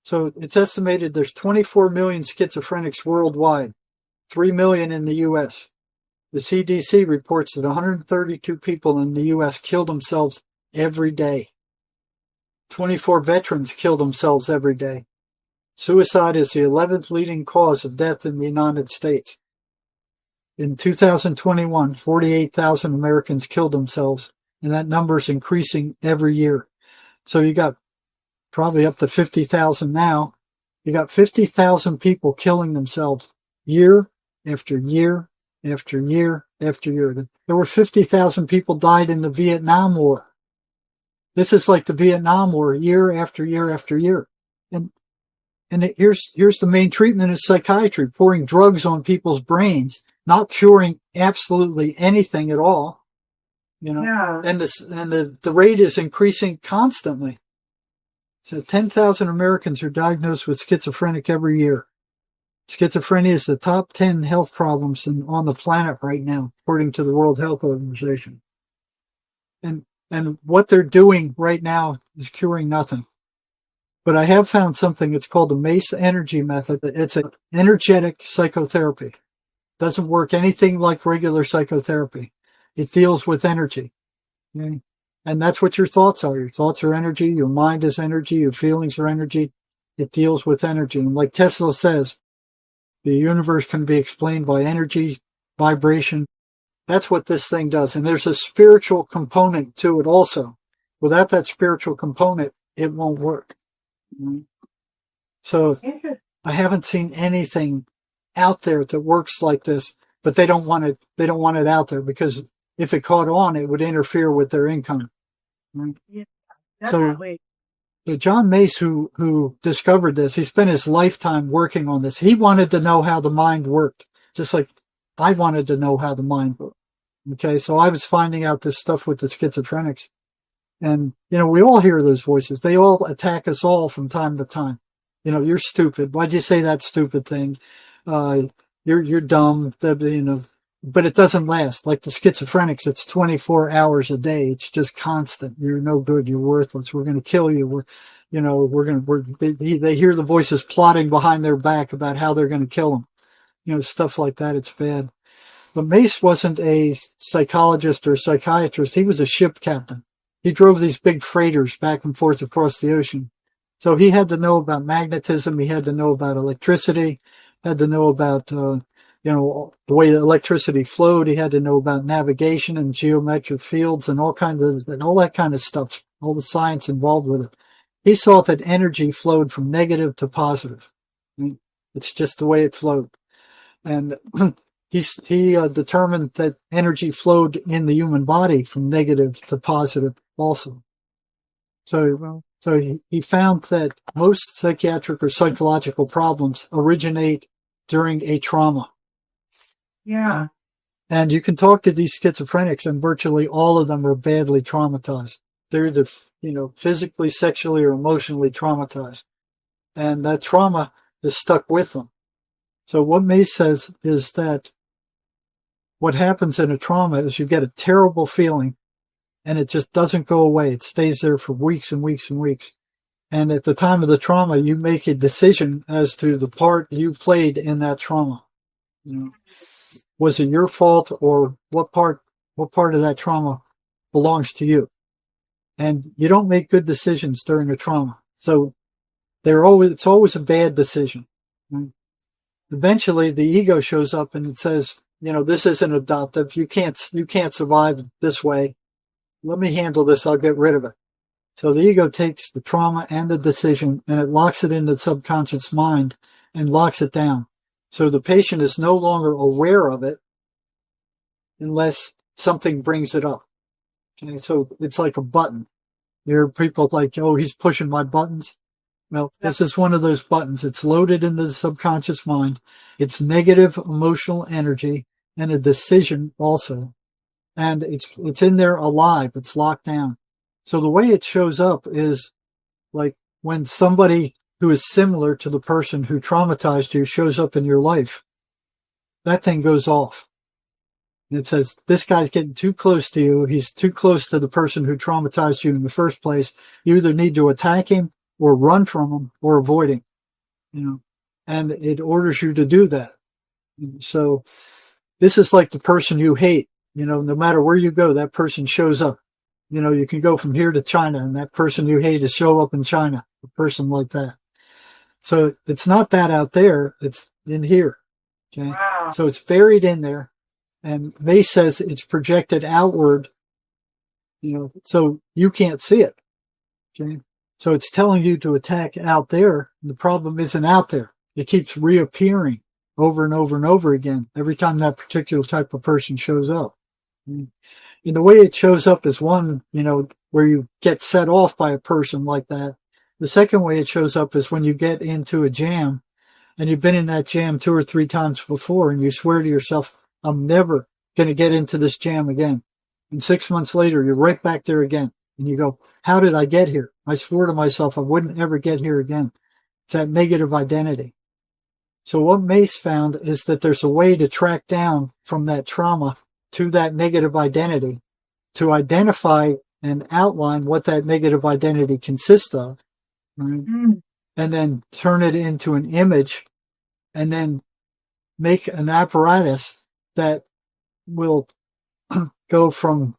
Speaker 2: So it's estimated there's 24 million schizophrenics worldwide, 3 million in the U.S. The CDC reports that 132 people in the U.S. kill themselves every day. 24 veterans kill themselves every day. Suicide is the 11th leading cause of death in the United States. In 2021, 48,000 Americans killed themselves, and that number is increasing every year. So you got probably up to 50,000 now, You got 50,000 people killing themselves year after year after year after year. There were 50,000 people died in the Vietnam War. This is like the Vietnam War, year after year after year. And here's the main treatment is psychiatry, pouring drugs on people's brains, not curing absolutely anything at all.
Speaker 4: Yeah.
Speaker 2: And the rate is increasing constantly. So 10,000 Americans are diagnosed with schizophrenic every year. Schizophrenia is the top 10 health problems on the planet right now, according to the World Health Organization. And what they're doing right now is curing nothing. But I have found something, it's called the MACE Energy method. It's an energetic psychotherapy. Doesn't work anything like regular psychotherapy. It deals with energy. Okay? And that's what your thoughts are. Your thoughts are energy. Your mind is energy. Your feelings are energy. It deals with energy. And like Tesla says, the universe can be explained by energy, vibration. That's what this thing does. And there's a spiritual component to it also. Without that spiritual component, it won't work. So I haven't seen anything out there that works like this, but they don't want it. They don't want it out there because if it caught on, it would interfere with their income. Right?
Speaker 4: Yeah,
Speaker 2: So
Speaker 4: definitely.
Speaker 2: John Mace, who discovered this, he spent his lifetime working on this. He wanted to know how the mind worked, just like I wanted to know how the mind worked. Okay, so I was finding out this stuff with the schizophrenics. And, we all hear those voices. They all attack us all from time to time. You're stupid. Why'd you say that stupid thing? You're dumb. But it doesn't last. Like the schizophrenics, it's 24 hours a day. It's just constant. You're no good. You're worthless. We're going to kill you. They hear the voices plotting behind their back about how they're going to kill them. Stuff like that. It's bad. But Mace wasn't a psychologist or psychiatrist. He was a ship captain. He drove these big freighters back and forth across the ocean. So he had to know about magnetism. He had to know about electricity, had to know about, the way the electricity flowed. He had to know about navigation and geometric fields and all that kind of stuff, all the science involved with it. He saw that energy flowed from negative to positive. It's just the way it flowed. And he determined that energy flowed in the human body from negative to positive also. So he found that most psychiatric or psychological problems originate during a trauma.
Speaker 4: Yeah.
Speaker 2: And you can talk to these schizophrenics and virtually all of them are badly traumatized. They're either, physically, sexually, or emotionally traumatized. And that trauma is stuck with them. So what Mace says is that what happens in a trauma is you get a terrible feeling and it just doesn't go away. It stays there for weeks and weeks and weeks. And at the time of the trauma, you make a decision as to the part you played in that trauma. Was it your fault or what part of that trauma belongs to you? And you don't make good decisions during a trauma. So it's always a bad decision. Eventually the ego shows up and it says, this isn't adoptive. You can't survive this way. Let me handle this. I'll get rid of it. So the ego takes the trauma and the decision and it locks it into the subconscious mind and locks it down. So the patient is no longer aware of it unless something brings it up. Okay, so it's like a button. There are people like, oh, he's pushing my buttons. Well, this is one of those buttons. It's loaded into the subconscious mind. It's negative emotional energy and a decision also. And it's in there alive. It's locked down. So the way it shows up is like when somebody who is similar to the person who traumatized you shows up in your life, that thing goes off. And it says, this guy's getting too close to you. He's too close to the person who traumatized you in the first place. You either need to attack him or run from him or avoid him, and it orders you to do that. So this is like the person you hate, no matter where you go, that person shows up. You can go from here to China and that person you hate is show up in China, a person like that. So it's not that out there. It's in here. Okay.
Speaker 4: Wow.
Speaker 2: So it's buried in there. And Mace says it's projected outward, so you can't see it. Okay. So it's telling you to attack out there. The problem isn't out there. It keeps reappearing over and over and over again every time that particular type of person shows up. And the way it shows up is one, where you get set off by a person like that. The second way it shows up is when you get into a jam and you've been in that jam 2 or 3 times before and you swear to yourself, I'm never going to get into this jam again. And 6 months later, you're right back there again. And you go, how did I get here? I swore to myself I wouldn't ever get here again. It's that negative identity. So what MACE found is that there's a way to track down from that trauma to that negative identity, to identify and outline what that negative identity consists of, right? And then turn it into an image, and then make an apparatus that will go from,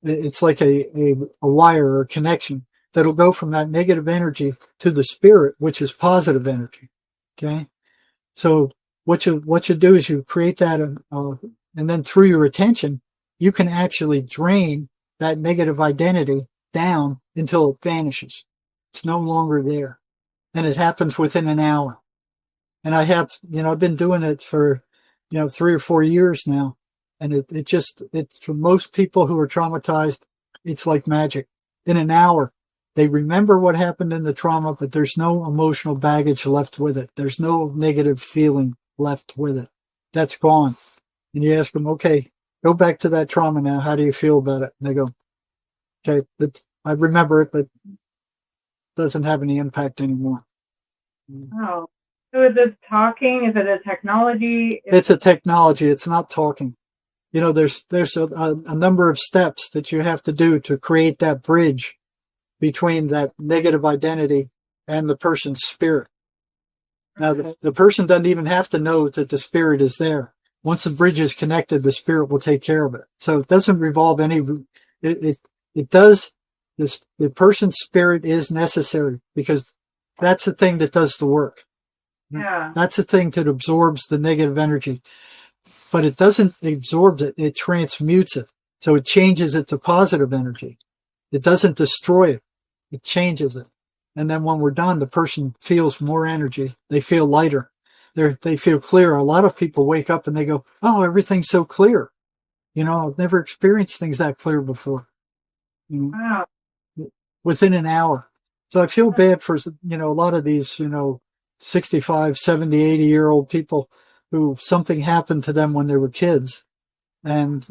Speaker 2: it's like a wire or connection that'll go from that negative energy to the spirit, which is positive energy. Okay. So what you do is you create that, and then through your attention, you can actually drain that negative identity down until it vanishes. It's no longer there. And it happens within an hour. And I've been doing it for, 3 or 4 years now. And it's for most people who are traumatized, it's like magic. In an hour, they remember what happened in the trauma, but there's no emotional baggage left with it. There's no negative feeling left with it. That's gone. And you ask them, okay, go back to that trauma now. How do you feel about it? And they go, okay, I remember it, but it doesn't have any impact anymore.
Speaker 4: Oh, so is this talking? Is it a technology?
Speaker 2: It's a technology. It's not talking. There's a number of steps that you have to do to create that bridge between that negative identity and the person's spirit. Now, the person doesn't even have to know that the spirit is there. Once the bridge is connected, the spirit will take care of it. So it doesn't revolve it does, the person's spirit is necessary because that's the thing that does the work.
Speaker 4: Yeah.
Speaker 2: That's the thing that absorbs the negative energy. But it doesn't absorb it, it transmutes it. So it changes it to positive energy. It doesn't destroy it. It changes it. And then when we're done, the person feels more energy. They feel lighter. They feel clear. A lot of people wake up and they go, oh, everything's so clear. I've never experienced things that clear before.
Speaker 4: Wow.
Speaker 2: Within an hour. So I feel bad for, a lot of these, 65, 70, 80-year-old people who something happened to them when they were kids. And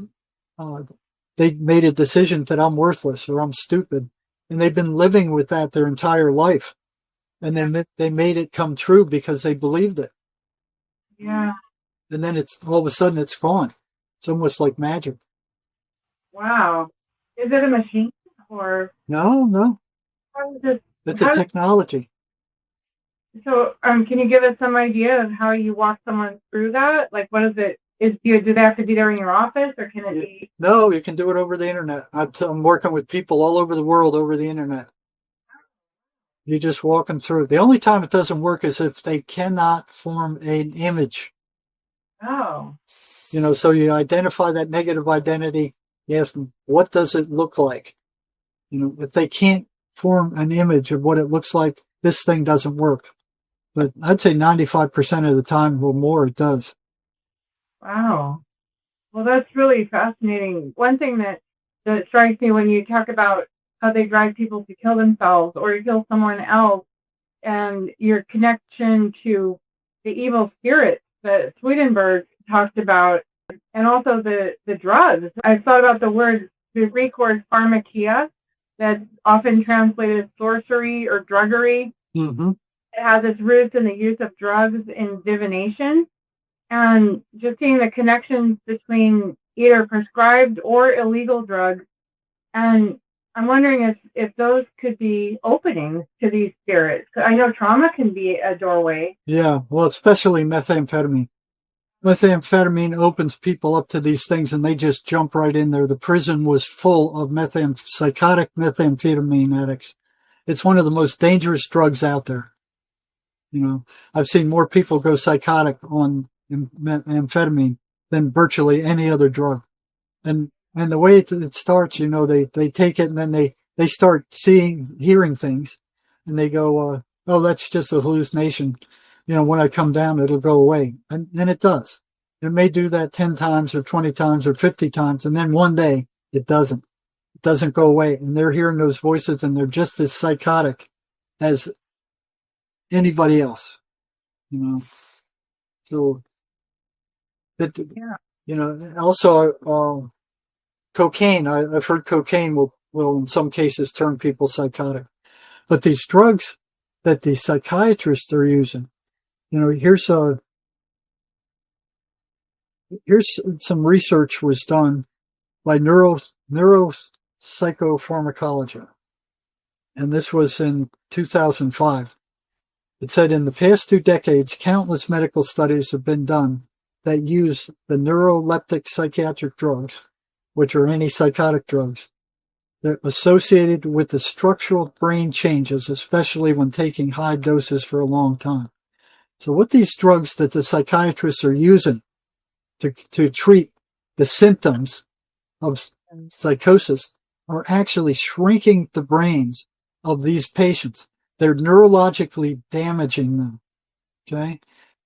Speaker 2: they made a decision that I'm worthless or I'm stupid. And they've been living with that their entire life. And then they made it come true because they believed it.
Speaker 4: Yeah.
Speaker 2: And then all of a sudden it's gone. It's almost like magic.
Speaker 4: Wow. Is it a machine or?
Speaker 2: No. It's a technology.
Speaker 4: So, can you give us some idea of how you walk someone through that? Like, what is it? Do they have to be there in your office, or can it be?
Speaker 2: No, you can do it over the internet. I'm working with people all over the world over the internet. You just walk them through. The only time it doesn't work is if they cannot form an image.
Speaker 4: Oh.
Speaker 2: So you identify that negative identity. You ask them, what does it look like? If they can't form an image of what it looks like, this thing doesn't work. But I'd say 95% of the time or more, it does.
Speaker 4: Wow. Well, that's really fascinating. One thing that strikes me when you talk about how they drive people to kill themselves or to kill someone else, and your connection to the evil spirits that Swedenborg talked about, and also the drugs. I've thought about the Greek word pharmakia, that's often translated sorcery or druggery.
Speaker 2: Mm-hmm.
Speaker 4: It has its roots in the use of drugs in divination. And just seeing the connections between either prescribed or illegal drugs. And I'm wondering if those could be openings to these spirits. I know trauma can be a doorway.
Speaker 2: Yeah, well, especially methamphetamine. Methamphetamine opens people up to these things and they just jump right in there. The prison was full of psychotic methamphetamine addicts. It's one of the most dangerous drugs out there. I've seen more people go psychotic on amphetamine than virtually any other drug. And the way it starts, they take it and then they start hearing things. and they go, oh, that's just a hallucination. When I come down, it'll go away. And it does. It may do that 10 times or 20 times or 50 times. And then one day it doesn't. It doesn't go away. And they're hearing those voices and they're just as psychotic as anybody else, So that, also, cocaine. I've heard cocaine will in some cases turn people psychotic. But these drugs that the psychiatrists are using, here's some research was done by neuropsychopharmacology, and this was in 2005. It said in the past 2 decades, countless medical studies have been done that use the neuroleptic psychiatric drugs, which are antipsychotic drugs. They're associated with the structural brain changes, especially when taking high doses for a long time. So what these drugs that the psychiatrists are using to treat the symptoms of psychosis are actually shrinking the brains of these patients. They're neurologically damaging them. Okay?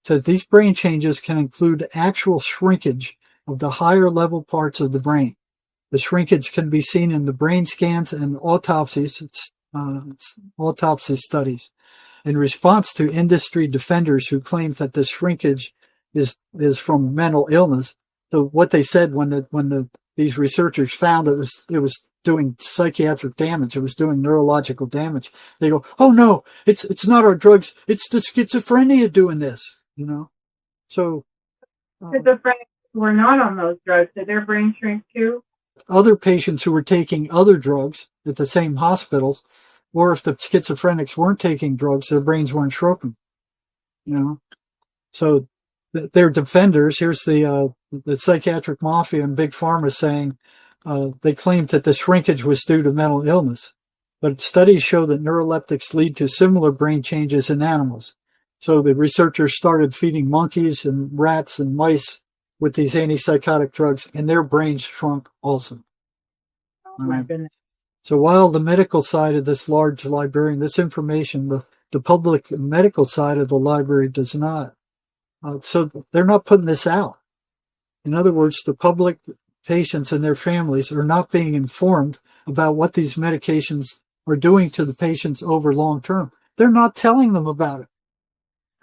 Speaker 2: So these brain changes can include actual shrinkage of the higher level parts of the brain. The shrinkage can be seen in the brain scans and autopsy studies. In response to industry defenders who claim that this shrinkage is from mental illness, so what they said when these researchers found it was doing psychiatric damage, it was doing neurological damage. They go, oh no, it's not our drugs, it's the schizophrenia doing this, So
Speaker 4: Schizophrenics who were not on those drugs, did their brain shrink too?
Speaker 2: Other patients who were taking other drugs at the same hospitals, or if the schizophrenics weren't taking drugs, their brains weren't shrinking. So they're defenders. Here's the psychiatric mafia and big pharma saying they claimed that the shrinkage was due to mental illness, but studies show that neuroleptics lead to similar brain changes in animals. So the researchers started feeding monkeys and rats and mice with these antipsychotic drugs, and their brains shrunk also.
Speaker 4: Oh my goodness.
Speaker 2: So while the medical side of this large library, this information, the public medical side of the library does not. So they're not putting this out. In other words, the public, patients and their families are not being informed about what these medications are doing to the patients over long term. They're not telling them about it.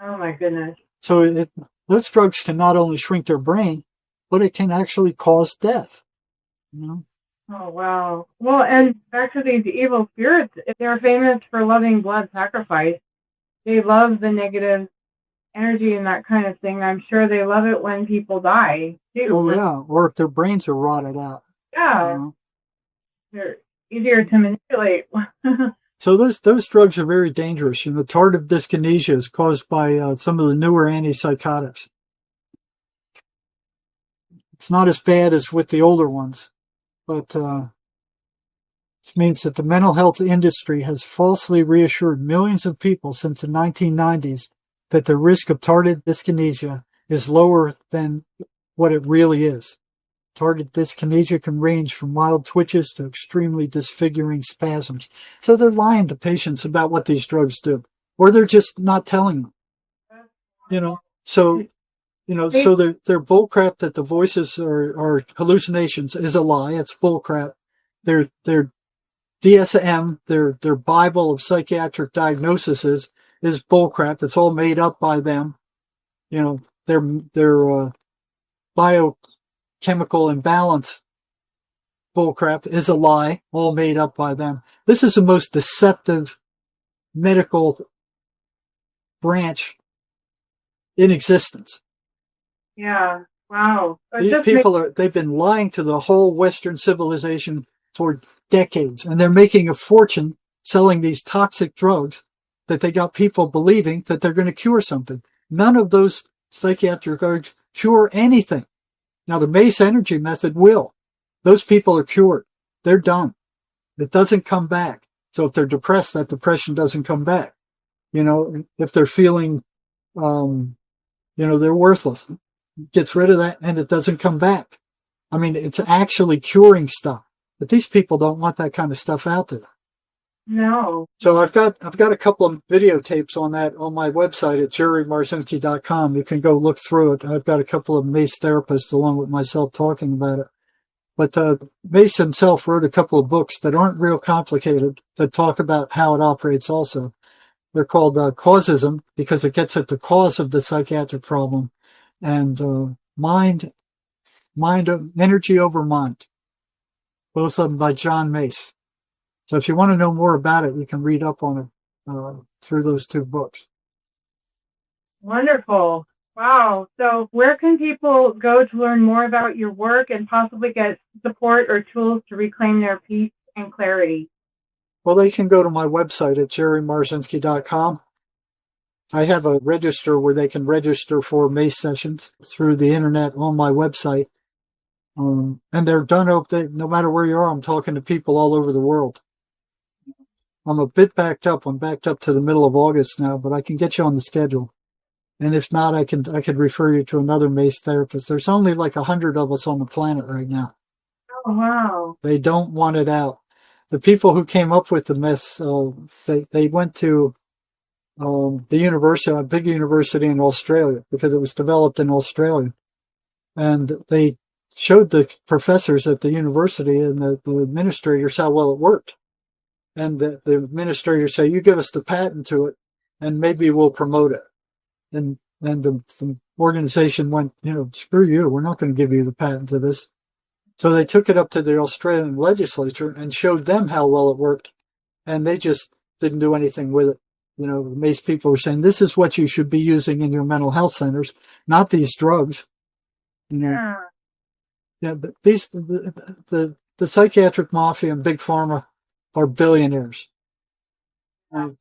Speaker 4: Oh my goodness.
Speaker 2: So those drugs can not only shrink their brain, but it can actually cause death.
Speaker 4: Oh, wow. Well, and back to these evil spirits, they're famous for loving blood sacrifice. They love the negative energy and that kind of thing. I'm sure they love it when people die, too.
Speaker 2: Oh, yeah. Or if their brains are rotted out.
Speaker 4: Yeah. They're easier to manipulate.
Speaker 2: So those drugs are very dangerous. Tardive dyskinesia is caused by some of the newer antipsychotics. It's not as bad as with the older ones, but this means that the mental health industry has falsely reassured millions of people since the 1990s that the risk of tardive dyskinesia is lower than what it really is. Tardive dyskinesia can range from mild twitches to extremely disfiguring spasms. So they're lying to patients about what these drugs do, or they're just not telling them. So they're bullcrap that the voices are hallucinations is a lie. It's bullcrap. Their DSM, their Bible of psychiatric diagnoses is bullcrap. It's all made up by them. Their biochemical imbalance bullcrap is a lie, all made up by them. This is the most deceptive medical branch in existence.
Speaker 4: Yeah. Wow.
Speaker 2: These people they've been lying to the whole Western civilization for decades, and they're making a fortune selling these toxic drugs that they got people believing that they're going to cure something. None of those psychiatric drugs cure anything. Now, the MACE Energy method will. Those people are cured. They're done. It doesn't come back. So if they're depressed, that depression doesn't come back. If they're feeling, they're worthless, it gets rid of that and it doesn't come back. I mean, it's actually curing stuff. But these people don't want that kind of stuff out there.
Speaker 4: No.
Speaker 2: So I've got a couple of videotapes on that on my website at jerrymarzinski.com. You can go look through it. I've got a couple of MACE therapists along with myself talking about it. But MACE himself wrote a couple of books that aren't real complicated that talk about how it operates also. They're called Causism because it gets at the cause of the psychiatric problem, and Energy Over Mind. Both of them by John Mace. So if you want to know more about it, you can read up on it through those two books.
Speaker 4: Wonderful. Wow. So where can people go to learn more about your work and possibly get support or tools to reclaim their peace and clarity?
Speaker 2: Well, they can go to my website at jerrymarzinski.com. I have a register where they can register for MACE sessions through the internet on my website. And they're done, no matter where you are, I'm talking to people all over the world. I'm a bit backed up. I'm backed up to the middle of August now, but I can get you on the schedule. And if not, I could refer you to another MACE therapist. There's only like 100 of us on the planet right now.
Speaker 4: Oh, wow.
Speaker 2: They don't want it out. The people who came up with the MACE, they went to the university, a big university in Australia, because it was developed in Australia. And they showed the professors at the university and the administrators how well it worked. And the administrators say, you give us the patent to it, and maybe we'll promote it. And the organization went, screw you, we're not going to give you the patent to this. So they took it up to the Australian legislature and showed them how well it worked. And they just didn't do anything with it. The MACE people were saying, this is what you should be using in your mental health centers, not these drugs.
Speaker 4: Yeah.
Speaker 2: Yeah, but the psychiatric mafia and big pharma are billionaires.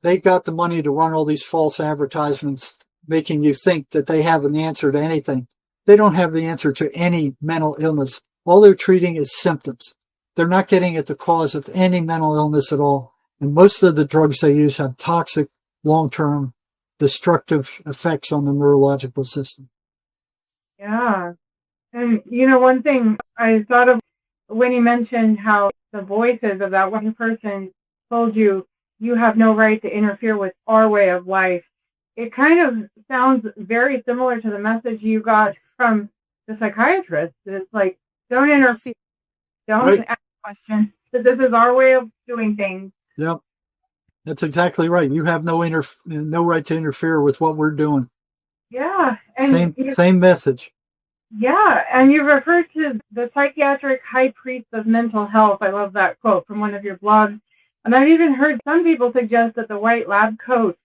Speaker 2: They got the money to run all these false advertisements, making you think that they have an answer to anything. They don't have the answer to any mental illness. All they're treating is symptoms. They're not getting at the cause of any mental illness at all. And most of the drugs they use have toxic, long-term, destructive effects on the neurological system.
Speaker 4: Yeah. And, one thing I thought of when you mentioned how the voices of that one person told you, you have no right to interfere with our way of life. It kind of sounds very similar to the message you got from the psychiatrist. It's like, don't interfere. Don't ask questions. That this is our way of doing things.
Speaker 2: Yep. That's exactly right. You have no right to interfere with what we're doing.
Speaker 4: Yeah. And
Speaker 2: same message.
Speaker 4: Yeah, and you referred to the psychiatric high priest of mental health. I love that quote from one of your blogs. And I've even heard some people suggest that the white lab coat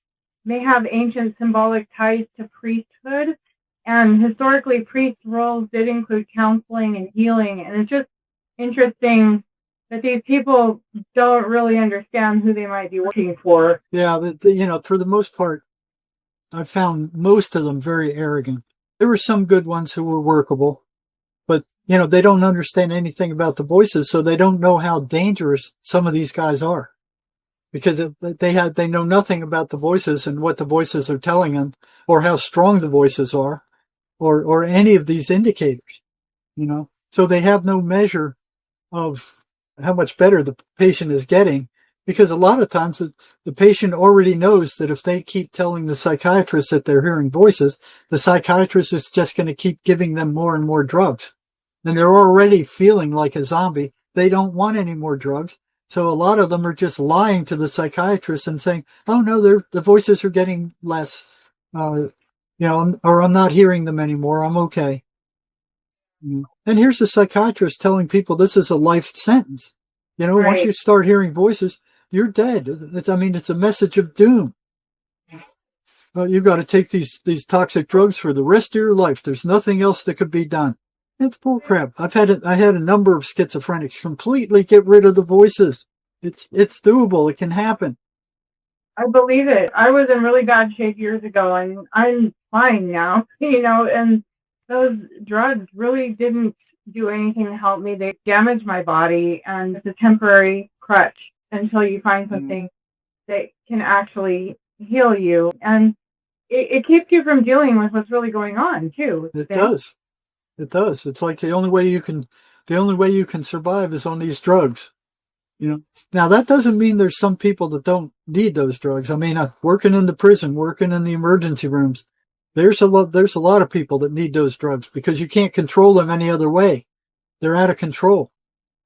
Speaker 4: may have ancient symbolic ties to priesthood. And historically, priest roles did include counseling and healing. And it's just interesting that these people don't really understand who they might be working for.
Speaker 2: Yeah, for the most part, I've found most of them very arrogant. There were some good ones who were workable, but, they don't understand anything about the voices, so they don't know how dangerous some of these guys are. Because they know nothing about the voices and what the voices are telling them, or how strong the voices are, or any of these indicators, So they have no measure of how much better the patient is getting, because a lot of times the patient already knows that if they keep telling the psychiatrist that they're hearing voices, the psychiatrist is just going to keep giving them more and more drugs. And they're already feeling like a zombie. They don't want any more drugs. So a lot of them are just lying to the psychiatrist and saying, oh no, the voices are getting less, or I'm not hearing them anymore. I'm okay. And here's the psychiatrist telling people this is a life sentence. Once you start hearing voices, you're dead. It's a message of doom. You've got to take these toxic drugs for the rest of your life. There's nothing else that could be done. It's bullcrap. I had a number of schizophrenics completely get rid of the voices. It's doable. It can happen.
Speaker 4: I believe it. I was in really bad shape years ago, and I'm fine now, and those drugs really didn't do anything to help me. They damaged my body, and it's a temporary crutch until you find something that can actually heal you. And it keeps you from dealing with what's really going on, too.
Speaker 2: It does. It does. It's like the only way you can survive is on these drugs. You know, now that doesn't mean there's some people that don't need those drugs. I mean, working in the prison, working in the emergency rooms, there's a lot of people that need those drugs because you can't control them any other way. They're out of control.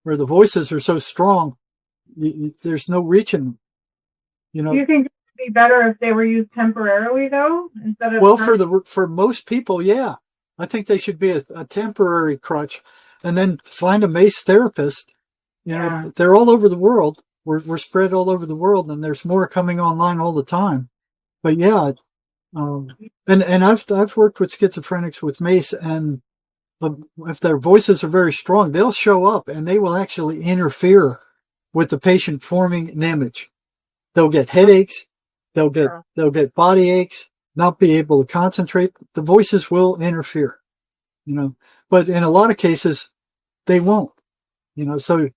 Speaker 2: Where the voices are so strong, there's no reaching them. You know.
Speaker 4: Do you think it would be better if they were used temporarily, though, instead of?
Speaker 2: Well, for most people, yeah, I think they should be a temporary crutch, and then find a MACE therapist. You know, they're all over the world. We're spread all over the world, and there's more coming online all the time. But yeah, and I've worked with schizophrenics with MACE, and if their voices are very strong, they'll show up and they will actually interfere with the patient forming an image. They'll get headaches, they'll get body aches, not be able to concentrate. The voices will interfere, you know. But in a lot of cases, they won't, you know. So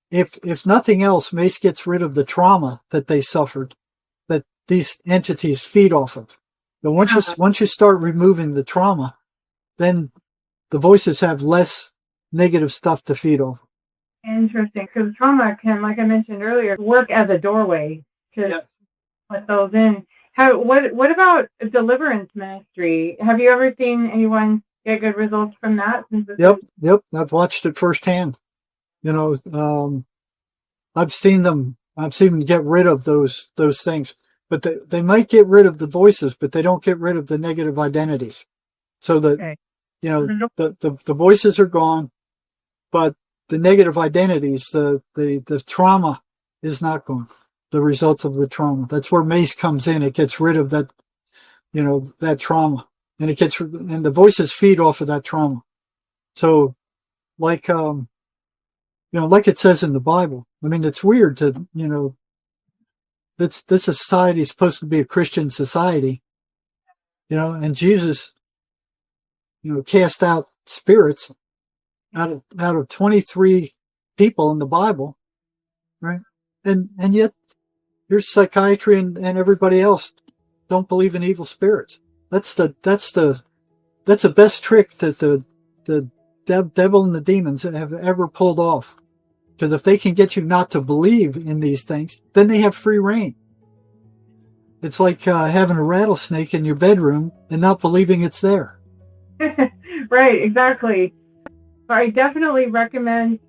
Speaker 2: if nothing else, MACE gets rid of the trauma that they suffered, that these entities feed off of. But once you start removing the trauma, then the voices have less negative stuff to feed off.
Speaker 4: Interesting, because trauma can, like I mentioned earlier, work as a doorway to let those in. What about deliverance ministry? Have you ever seen anyone get good results from that?
Speaker 2: Yep. I've watched it firsthand. You know, I've seen them get rid of those things, but they might get rid of the voices, but they don't get rid of the negative identities. So that, you know, the voices are gone, but the negative identities, the trauma is not gone. The results of the trauma. That's where MACE comes in. It gets rid of that, you know, that trauma, and and the voices feed off of that trauma. So, like, you know, like it says in the Bible. I mean, it's weird to, you know, this society is supposed to be a Christian society, you know, and Jesus, you know, cast out spirits out of 23 people in the Bible, right? And yet here's psychiatry and everybody else don't believe in evil spirits. That's the best trick that the devil and the demons have ever pulled off. Because if they can get you not to believe in these things, then they have free reign. It's like having a rattlesnake in your bedroom and not believing it's there.
Speaker 4: Right, exactly. I definitely recommend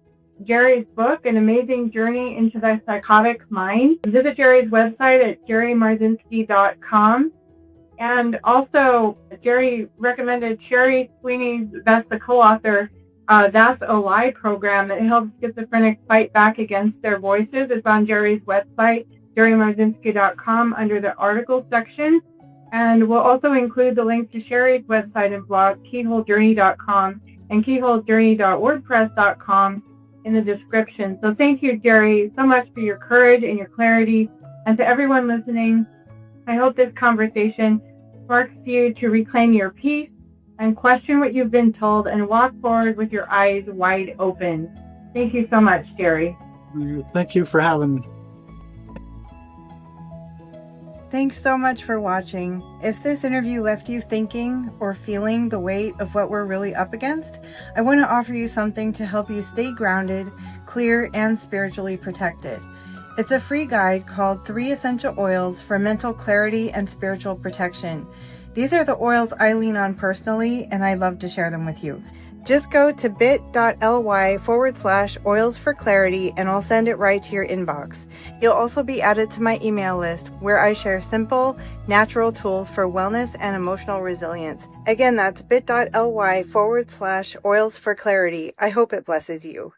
Speaker 4: Jerry's book, An Amazing Journey into the Psychotic Mind. Visit Jerry's website at jerrymarzinsky.com. And also, Jerry recommended Sherry Sweeney's, that's the co-author, That's a Lie program that helps schizophrenics fight back against their voices. It's on Jerry's website, jerrymarzinsky.com, under the article section. And we'll also include the link to Sherry's website and blog, keyholejourney.com and keyholejourney.wordpress.com in the description. So thank you, Jerry, so much for your courage and your clarity. And to everyone listening, I hope this conversation sparks you to reclaim your peace and question what you've been told and walk forward with your eyes wide open. Thank you so much, Jerry.
Speaker 2: Thank you for having me.
Speaker 3: Thanks so much for watching. If this interview left you thinking or feeling the weight of what we're really up against, I want to offer you something to help you stay grounded, clear, and spiritually protected. It's a free guide called 3 Essential Oils for Mental Clarity and Spiritual Protection. These are the oils I lean on personally, and I love to share them with you. Just go to bit.ly/oils for clarity and I'll send it right to your inbox. You'll also be added to my email list where I share simple, natural tools for wellness and emotional resilience. Again, that's bit.ly/oils for clarity. I hope it blesses you.